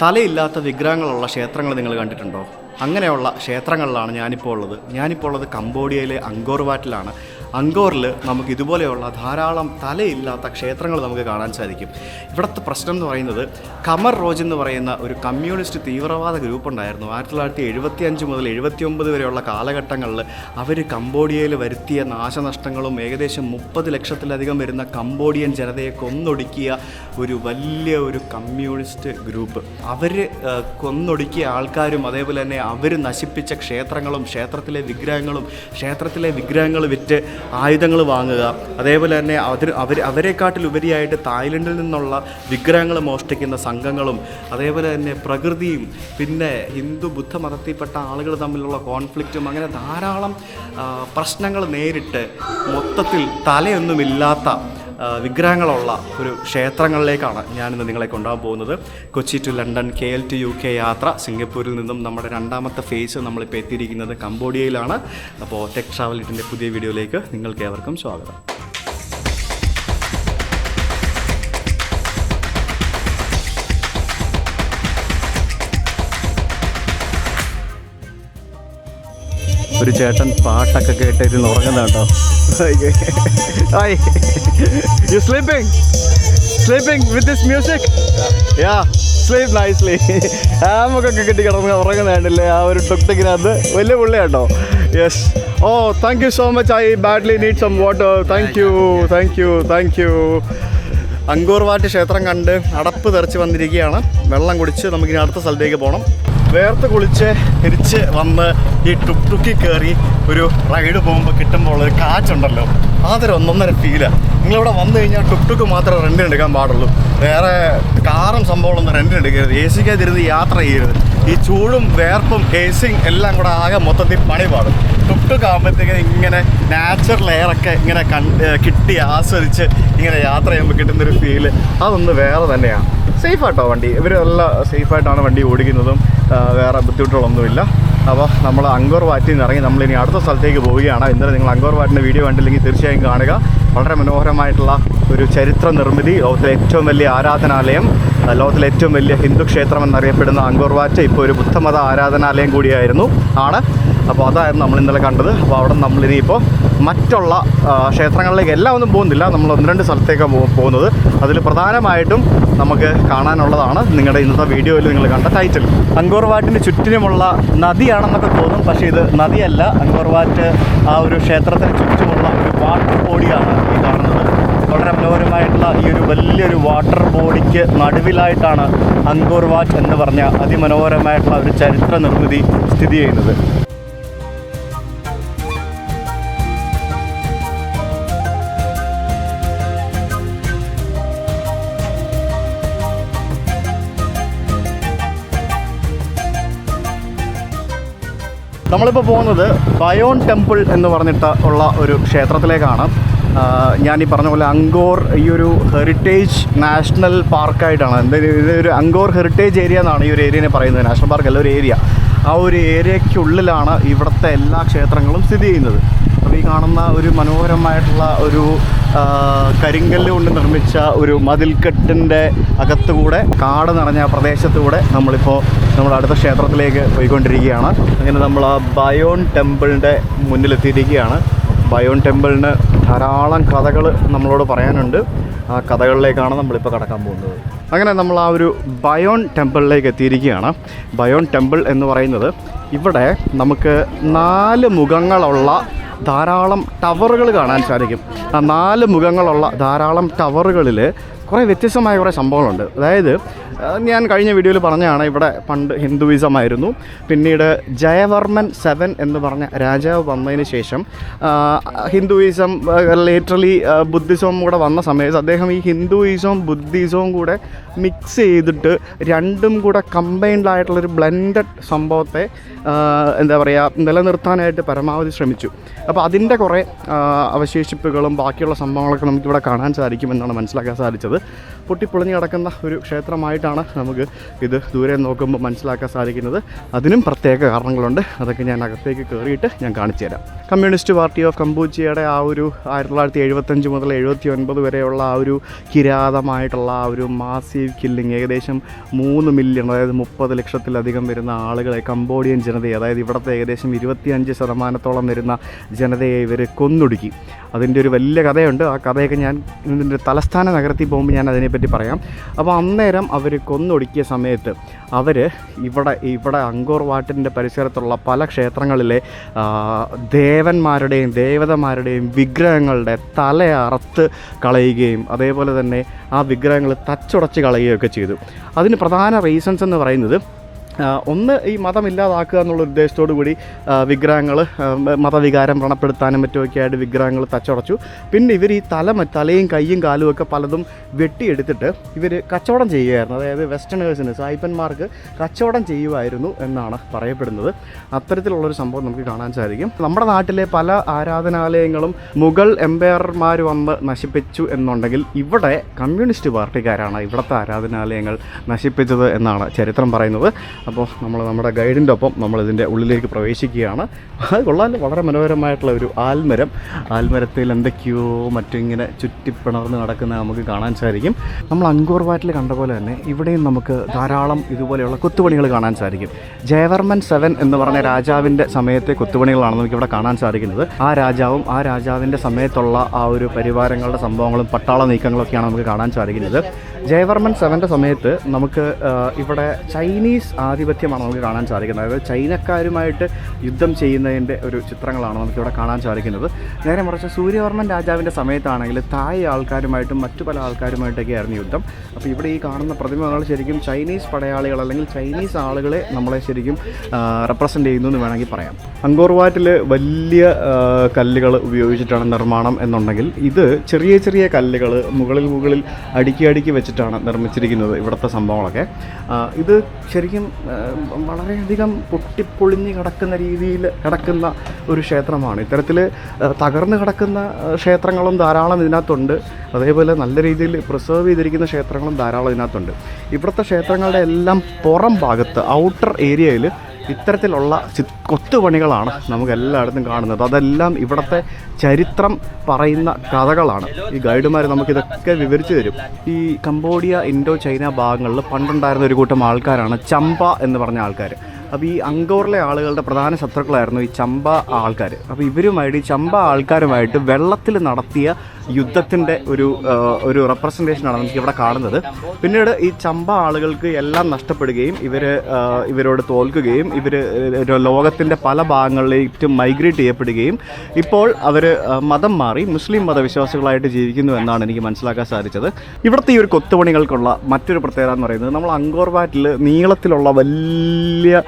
തലയില്ലാത്ത വിഗ്രഹങ്ങളുള്ള ക്ഷേത്രങ്ങൾ നിങ്ങൾ കണ്ടിട്ടുണ്ടോ? അങ്ങനെയുള്ള ക്ഷേത്രങ്ങളിലാണ് ഞാനിപ്പോൾ ഉള്ളത് കംബോഡിയയിലെ അങ്കോർ വാറ്റിലാണ്. അങ്കോറിൽ നമുക്ക് ഇതുപോലെയുള്ള ധാരാളം തലയില്ലാത്ത ക്ഷേത്രങ്ങൾ നമുക്ക് കാണാൻ സാധിക്കും. ഇവിടുത്തെ പ്രശ്നം എന്ന് പറയുന്നത് ഖമർ റോജ് എന്ന് പറയുന്ന ഒരു കമ്മ്യൂണിസ്റ്റ് തീവ്രവാദ ഗ്രൂപ്പ് ഉണ്ടായിരുന്നു. 1975 മുതൽ 79 വരെയുള്ള കാലഘട്ടങ്ങളിൽ അവർ കംബോഡിയയിൽ വരുത്തിയ നാശനഷ്ടങ്ങളും ഏകദേശം 30 ലക്ഷത്തിലധികം വരുന്ന കംബോഡിയൻ ജനതയെ കൊന്നൊടുക്കിയ ഒരു വലിയ ഒരു കമ്മ്യൂണിസ്റ്റ് ഗ്രൂപ്പ്. അവർ കൊന്നൊടുക്കിയ ആൾക്കാരും അതേപോലെ തന്നെ അവർ നശിപ്പിച്ച ക്ഷേത്രങ്ങളും ക്ഷേത്രത്തിലെ വിഗ്രഹങ്ങൾ വിറ്റ് ആയുധങ്ങൾ വാങ്ങുക, അതേപോലെ തന്നെ അവരെക്കാട്ടിലുപരിയായിട്ട് തായ്ലൻഡിൽ നിന്നുള്ള വിഗ്രഹങ്ങൾ മോഷ്ടിക്കുന്ന സംഘങ്ങളും, അതേപോലെ തന്നെ പ്രകൃതിയും പിന്നെ ഹിന്ദു ബുദ്ധ മതത്തിൽപ്പെട്ട ആളുകൾ തമ്മിലുള്ള കോൺഫ്ലിക്റ്റും, അങ്ങനെ ധാരാളം പ്രശ്നങ്ങൾ നേരിട്ട് മൊത്തത്തിൽ തലയൊന്നുമില്ലാത്ത വിഗ്രഹങ്ങളുള്ള ഒരു ക്ഷേത്രങ്ങളിലേക്കാണ് ഞാനിന്ന് നിങ്ങളെ കൊണ്ടുപോകാൻ പോകുന്നത്. Kochi to London, KL to UK യാത്ര. സിംഗപ്പൂരിൽ നിന്നും നമ്മുടെ രണ്ടാമത്തെ ഫേസ് നമ്മളിപ്പോൾ എത്തിയിരിക്കുന്നത് കംബോഡിയയിലാണ്. അപ്പോൾ ടെക് ട്രാവലിറ്റിൻ്റെ പുതിയ വീഡിയോയിലേക്ക് നിങ്ങൾക്ക് ഏവർക്കും സ്വാഗതം. ഒരു ചേട്ടൻ പാട്ടൊക്കെ കേട്ടിരുന്ന് ഉറങ്ങുന്നുണ്ടോ? You sleeping with this music? Yeah, sleep nicely. ആമൊക്കെ കെട്ടി കിടന്ന് ഉറങ്ങുന്നുണ്ടല്ലേ ആ ഒരു ടുക്ടക്കിനകത്ത്. വലിയ പുള്ളിയാട്ടോ. Yes. Oh, thank you so much. I badly need some water. Thank you. Angkor Wat ക്ഷേത്രം കണ്ട് അടപ്പ് തെറിച്ച് വന്നിരിക്കുകയാണ്. വെള്ളം കുടിച്ച് നമുക്കിനി അടുത്ത സ്ഥലത്തേക്ക് പോകണം. വേർത്ത് കുളിച്ച് തിരിച്ച് വന്ന് ഈ ടുക്ടുക്കി കയറി ഒരു റൈഡ് പോകുമ്പോൾ കിട്ടുമ്പോൾ ഒരു കാറ്റുണ്ടല്ലോ, അതൊരു ഒന്നൊന്നര ഫീലാണ്. നിങ്ങളിവിടെ വന്നു കഴിഞ്ഞാൽ ടുക്ടുക്ക് മാത്രമേ റെൻറ്റിന് എടുക്കാൻ പാടുള്ളൂ. വേറെ കാറും സംഭവങ്ങളൊന്നും റെൻറ്റിന് എടുക്കരുത്. AC ക്കകത്തിരുന്ന് യാത്ര ചെയ്യരുത്. ഈ ചൂടും വേർപ്പും ഏസിയും എല്ലാം കൂടെ ആകെ മൊത്തത്തിൽ പണി പാടും. ടുക്ടുക്ക് ആകുമ്പോഴത്തേക്ക് ഇങ്ങനെ നാച്ചുറൽ എയറൊക്കെ ഇങ്ങനെ കിട്ടി ആസ്വദിച്ച് ഇങ്ങനെ യാത്ര ചെയ്യുമ്പോൾ കിട്ടുന്നൊരു ഫീല് അതൊന്ന് വേറെ തന്നെയാണ്. സേഫായിട്ടോ വണ്ടി, ഇവരെല്ലാം സേഫായിട്ടാണ് വണ്ടി ഓടിക്കുന്നതും, വേറെ ബുദ്ധിമുട്ടുകളൊന്നുമില്ല. അപ്പോൾ നമ്മൾ അങ്കോർ വാറ്റിൽ നിന്ന് ഇറങ്ങി നമ്മളിനി അടുത്ത സ്ഥലത്തേക്ക് പോവുകയാണ്. ഇന്നലെ നിങ്ങൾ അങ്കോർ വാറ്റിൻ്റെ വീഡിയോ കണ്ടില്ലെങ്കിൽ തീർച്ചയായും കാണുക. വളരെ മനോഹരമായിട്ടുള്ള ഒരു ചരിത്ര നിർമ്മിതി, ലോകത്തിലെ ഏറ്റവും വലിയ ആരാധനാലയം, ലോകത്തിലെ ഏറ്റവും വലിയ ഹിന്ദു ക്ഷേത്രം എന്നറിയപ്പെടുന്ന അങ്കോർ വാറ്റ് ഇപ്പോൾ ഒരു ബുദ്ധമത ആരാധനാലയം കൂടിയാണ്. അപ്പോൾ അതായിരുന്നു നമ്മൾ ഇന്നലെ കണ്ടത്. അപ്പോൾ അവിടെ നമ്മളിനിയിപ്പോൾ മറ്റുള്ള ക്ഷേത്രങ്ങളിലേക്ക് എല്ലാം ഒന്നും പോകുന്നില്ല, നമ്മൾ 1-2 സ്ഥലത്തേക്കാണ് പോകുന്നത്. അതിൽ പ്രധാനമായിട്ടും നമുക്ക് കാണാനുള്ളതാണ് നിങ്ങളുടെ ഇന്നത്തെ വീഡിയോയിൽ നിങ്ങൾ കണ്ട ടൈറ്റിൽ. അങ്കോർ വാറ്റിന് ചുറ്റിനുമുള്ള നദിയാണെന്നൊക്കെ തോന്നും, പക്ഷേ ഇത് നദിയല്ല. അങ്കോർ വാറ്റ് ആ ഒരു ക്ഷേത്രത്തിന് ചുറ്റുമുള്ള ഒരു വാട്ടർ ബോഡിയാണ് ഈ കാണുന്നത്. വളരെ മനോഹരമായിട്ടുള്ള ഈ ഒരു വലിയൊരു വാട്ടർ ബോഡിക്ക് നടുവിലായിട്ടാണ് അങ്കോർ വാറ്റ് എന്ന് പറഞ്ഞ അതിമനോഹരമായിട്ടുള്ള ഒരു ചരിത്ര നിർമ്മിതി സ്ഥിതി ചെയ്യുന്നത്. നമ്മളിപ്പോൾ പോകുന്നത് ബയോൺ ടെമ്പിൾ എന്ന് പറഞ്ഞിട്ട് ഉള്ള ഒരു ക്ഷേത്രത്തിലേക്കാണ്. ഞാൻ ഈ പറഞ്ഞ പോലെ അങ്കോർ ഈ ഒരു ഹെറിറ്റേജ് നാഷണൽ പാർക്കായിട്ടാണ്. ഇതൊരു അങ്കോർ ഹെറിറ്റേജ് ഏരിയ എന്നാണ് ഈ ഒരു ഏരിയനെ പറയുന്നത്. നാഷണൽ പാർക്ക് അല്ല, ഒരു ഏരിയ. ആ ഒരു ഏരിയയ്ക്കുള്ളിലാണ് ഇവിടുത്തെ എല്ലാ ക്ഷേത്രങ്ങളും സ്ഥിതി ചെയ്യുന്നത്. അപ്പോൾ ഈ കാണുന്ന ഒരു മനോഹരമായിട്ടുള്ള ഒരു കരിങ്കല്ല് കൊണ്ട് നിർമ്മിച്ച ഒരു മതിൽക്കെട്ടിൻ്റെ അകത്തുകൂടെ കാട് നിറഞ്ഞ പ്രദേശത്തുകൂടെ നമ്മളിപ്പോൾ നമ്മുടെ അടുത്ത ക്ഷേത്രത്തിലേക്ക് പോയിക്കൊണ്ടിരിക്കുകയാണ്. അങ്ങനെ നമ്മൾ ആ ബയോൺ ടെമ്പിളിൻ്റെ മുന്നിലെത്തിയിരിക്കുകയാണ്. ബയോൺ ടെമ്പിളിന് ധാരാളം കഥകൾ നമ്മളോട് പറയാനുണ്ട്. ആ കഥകളിലേക്കാണ് നമ്മളിപ്പോൾ കടക്കാൻ പോകുന്നത്. അങ്ങനെ നമ്മൾ ആ ഒരു ബയോൺ ടെമ്പിളിലേക്ക് എത്തിയിരിക്കുകയാണ്. ബയോൺ ടെമ്പിൾ എന്ന് പറയുന്നത് ഇവിടെ നമുക്ക് 4 മുഖങ്ങളുള്ള ധാരാളം ടവറുകൾ കാണാൻ സാധിക്കും. ആ 4 മുഖങ്ങളുള്ള ധാരാളം ടവറുകളിൽ കുറേ വ്യത്യസ്തമായ കുറേ സംഭവങ്ങളുണ്ട്. അതായത് ഞാൻ കഴിഞ്ഞ വീഡിയോയിൽ പറഞ്ഞതാണ്, ഇവിടെ പണ്ട് ഹിന്ദുയിസം ആയിരുന്നു. പിന്നീട് ജയവർമ്മൻ 7 എന്ന് പറഞ്ഞ രാജാവ് വന്നതിന് ശേഷം ഹിന്ദുയിസം ലിറ്ററലി ബുദ്ധിസവും കൂടെ വന്ന സമയത്ത് അദ്ദേഹം ഈ ഹിന്ദുയിസവും ബുദ്ധിസവും കൂടെ മിക്സ് ചെയ്തിട്ട് രണ്ടും കൂടെ കമ്പൈൻഡ് ആയിട്ടുള്ളൊരു ബ്ലെൻഡഡ് സംഭവത്തെ എന്താ പറയുക നിലനിർത്താനായിട്ട് പരമാവധി ശ്രമിച്ചു. അപ്പോൾ അതിൻ്റെ കുറേ അവശേഷിപ്പുകളും ബാക്കിയുള്ള സംഭവങ്ങളൊക്കെ നമുക്കിവിടെ കാണാൻ സാധിക്കുമെന്നാണ് മനസ്സിലാക്കാൻ സാധിച്ചത്. പൊട്ടിപ്പൊളിഞ്ഞ് കിടക്കുന്ന ഒരു ക്ഷേത്രമായിട്ടാണ് നമുക്ക് ഇത് ദൂരെ നോക്കുമ്പോൾ മനസ്സിലാക്കാൻ സാധിക്കുന്നത്. അതിനും പ്രത്യേക കാരണങ്ങളുണ്ട്. അതൊക്കെ ഞാൻ അകത്തേക്ക് കയറിയിട്ട് ഞാൻ കാണിച്ചു തരാം. കമ്മ്യൂണിസ്റ്റ് പാർട്ടി ഓഫ് കംബോഡിയയുടെ ആ ഒരു 1975 മുതൽ 79 വരെയുള്ള ആ ഒരു കിരാതമായിട്ടുള്ള ആ ഒരു മാസീവ് കില്ലിങ്, ഏകദേശം 3 മില്യൺ, അതായത് 30 ലക്ഷത്തിലധികം വരുന്ന ആളുകളെ, കംബോഡിയൻ ജനതയെ, അതായത് ഇവിടുത്തെ ഏകദേശം 25% വരുന്ന ജനതയെ ഇവർ കൊന്നൊടുക്കി. അതിൻ്റെ ഒരു വലിയ കഥയുണ്ട്. ആ കഥയൊക്കെ ഞാൻ ഇതിൻ്റെ തലസ്ഥാന നഗരത്തിൽ പോകുമ്പോൾ ഞാൻ അതിനെപ്പറ്റി പറയാം. അപ്പോൾ അന്നേരം അവർ കൊന്നൊടുക്കിയ സമയത്ത് അവർ ഇവിടെ അങ്കോർ വാട്ടിൻ്റെ പരിസരത്തുള്ള പല ക്ഷേത്രങ്ങളിലെ ദേവന്മാരുടെയും ദേവതമാരുടെയും വിഗ്രഹങ്ങളുടെ തല അറുത്ത് കളയുകയും അതേപോലെ തന്നെ ആ വിഗ്രഹങ്ങൾ തച്ചുടച്ച് കളയുകയൊക്കെ ചെയ്തു. അതിന് പ്രധാന റീസൺസ് എന്ന് പറയുന്നത്, ഒന്ന് ഈ മതമില്ലാതാക്കുക എന്നുള്ള ഉദ്ദേശത്തോടു കൂടി വിഗ്രഹങ്ങൾ മതവികാരം വ്രണപ്പെടുത്താനും മറ്റുമൊക്കെ ആയിട്ട് വിഗ്രഹങ്ങൾ തച്ചുടച്ചു. പിന്നെ ഇവർ ഈ തലയും കയ്യും കാലും ഒക്കെ പലതും വെട്ടിയെടുത്തിട്ട് ഇവർ കച്ചവടം ചെയ്യുകയായിരുന്നു. അതായത് വെസ്റ്റേണേഴ്സിന്, സായിപ്പന്മാർക്ക് കച്ചവടം ചെയ്യുമായിരുന്നു എന്നാണ് പറയപ്പെടുന്നത്. അത്തരത്തിലുള്ളൊരു സംഭവം നമുക്ക് കാണാൻ സാധിക്കും. നമ്മുടെ നാട്ടിലെ പല ആരാധനാലയങ്ങളും മുഗൾ എംപയർമാർ വന്ന് നശിപ്പിച്ചു എന്നുണ്ടെങ്കിൽ ഇവിടെ കമ്മ്യൂണിസ്റ്റ് പാർട്ടിക്കാരാണ് ഇവിടുത്തെ ആരാധനാലയങ്ങൾ നശിപ്പിച്ചത് എന്നാണ് ചരിത്രം പറയുന്നത്. അപ്പോൾ നമ്മുടെ ഗൈഡിൻ്റെ ഒപ്പം നമ്മളിതിൻ്റെ ഉള്ളിലേക്ക് പ്രവേശിക്കുകയാണ്. അത് കൊള്ളാൻ വളരെ മനോഹരമായിട്ടുള്ള ഒരു ആൽമരത്തിൽ എന്തൊക്കെയോ മറ്റിങ്ങനെ ചുറ്റിപ്പിണർന്ന് നടക്കുന്നത് നമുക്ക് കാണാൻ സാധിക്കും. നമ്മൾ അങ്കോർ വാട്ടിൽ കണ്ട പോലെ തന്നെ ഇവിടെയും നമുക്ക് ധാരാളം ഇതുപോലെയുള്ള കൊത്തുപണികൾ കാണാൻ സാധിക്കും. ജയവർമ്മൻ 7 എന്ന് പറഞ്ഞ രാജാവിൻ്റെ സമയത്തെ കൊത്തുപണികളാണ് നമുക്കിവിടെ കാണാൻ സാധിക്കുന്നത്. ആ രാജാവിൻ്റെ സമയത്തുള്ള ആ ഒരു പരിവാരങ്ങളുടെ സംഭവങ്ങളും പട്ടാള നീക്കങ്ങളൊക്കെയാണ് നമുക്ക് കാണാൻ സാധിക്കുന്നത്. ജയവർമ്മൻ 7ൻ്റെ സമയത്ത് നമുക്ക് ഇവിടെ ചൈനീസ് ആധിപത്യമാണ് നമുക്ക് കാണാൻ സാധിക്കുന്നത്. അതായത് ചൈനക്കാരുമായിട്ട് യുദ്ധം ചെയ്യുന്നതിൻ്റെ ഒരു ചിത്രങ്ങളാണ് നമുക്കിവിടെ കാണാൻ സാധിക്കുന്നത്. നേരെ മറിച്ച് സൂര്യവർമ്മൻ രാജാവിൻ്റെ സമയത്താണെങ്കിൽ തായ് ആൾക്കാരുമായിട്ടും മറ്റു പല ആൾക്കാരുമായിട്ടൊക്കെ ആയിരുന്നു യുദ്ധം. അപ്പോൾ ഇവിടെ ഈ കാണുന്ന പ്രതിമകൾ ശരിക്കും ചൈനീസ് പടയാളികൾ അല്ലെങ്കിൽ ചൈനീസ് ആളുകളെ നമ്മളെ ശരിക്കും റെപ്രസെൻ്റ് ചെയ്യുന്നു എന്ന് വേണമെങ്കിൽ പറയാം. അങ്കോർ വാട്ടിൽ വലിയ കല്ലുകൾ ഉപയോഗിച്ചിട്ടാണ് നിർമ്മാണം എന്നുണ്ടെങ്കിൽ ഇത് ചെറിയ ചെറിയ കല്ലുകൾ മുകളിൽ അടുക്കി വെച്ചിട്ടാണ് നിർമ്മിച്ചിരിക്കുന്നത് ഇവിടുത്തെ സംഭവങ്ങളൊക്കെ. ഇത് ശരിക്കും വളരെയധികം പൊട്ടിപ്പൊളിഞ്ഞ് കിടക്കുന്ന രീതിയിൽ കിടക്കുന്ന ഒരു ക്ഷേത്രമാണ്. ഇത്തരത്തിൽ തകർന്ന് കിടക്കുന്ന ക്ഷേത്രങ്ങളും ധാരാളം ഇതിനകത്തുണ്ട്. അതേപോലെ നല്ല രീതിയിൽ പ്രിസർവ് ചെയ്തിരിക്കുന്ന ക്ഷേത്രങ്ങളും ധാരാളം ഇതിനകത്തുണ്ട്. ഇവിടുത്തെ ക്ഷേത്രങ്ങളുടെ എല്ലാം പുറം ഭാഗത്ത് ഔട്ടർ ഏരിയയിൽ ഇത്തരത്തിലുള്ള കൊത്തുപണികളാണ് നമുക്ക് എല്ലായിടത്തും കാണുന്നത്. അതെല്ലാം ഇവിടുത്തെ ചരിത്രം പറയുന്ന കഥകളാണ്. ഈ ഗൈഡുമാർ നമുക്കിതൊക്കെ വിവരിച്ചു തരും. ഈ കംബോഡിയ, ഇൻഡോ ചൈന ഭാഗങ്ങളിൽ പണ്ടുണ്ടായിരുന്ന ഒരു കൂട്ടം ആൾക്കാരാണ് ചമ്പ എന്ന് പറഞ്ഞ ആൾക്കാർ. അപ്പോൾ ഈ അങ്കോറിലെ ആളുകളുടെ പ്രധാന ശത്രുക്കളായിരുന്നു ഈ ചമ്പ ആൾക്കാർ. അപ്പോൾ ഇവരുമായിട്ട്, ഈ ചമ്പ ആൾക്കാരുമായിട്ട് വെള്ളത്തിൽ നടത്തിയ യുദ്ധത്തിൻ്റെ ഒരു റെപ്രസെൻറ്റേഷനാണ് നമുക്ക് ഇവിടെ കാണുന്നത്. പിന്നീട് ഈ ചമ്പ ആളുകൾക്ക് എല്ലാം നഷ്ടപ്പെടുകയും ഇവരോട് തോൽക്കുകയും ഇവർ ലോകത്തിൻ്റെ പല ഭാഗങ്ങളിലേക്ക് മൈഗ്രേറ്റ് ചെയ്യപ്പെടുകയും ഇപ്പോൾ അവർ മതം മാറി മുസ്ലിം മതവിശ്വാസികളായിട്ട് ജീവിക്കുന്നു എന്നാണ് എനിക്ക് മനസ്സിലാക്കാൻ സാധിച്ചത്. ഇവിടുത്തെ ഈ ഒരു കൊത്തുപണികൾക്കുള്ള മറ്റൊരു പ്രത്യേകത എന്ന് പറയുന്നത്, നമ്മൾ അങ്കോർ വാട്ടിൽ നീളത്തിലുള്ള വലിയ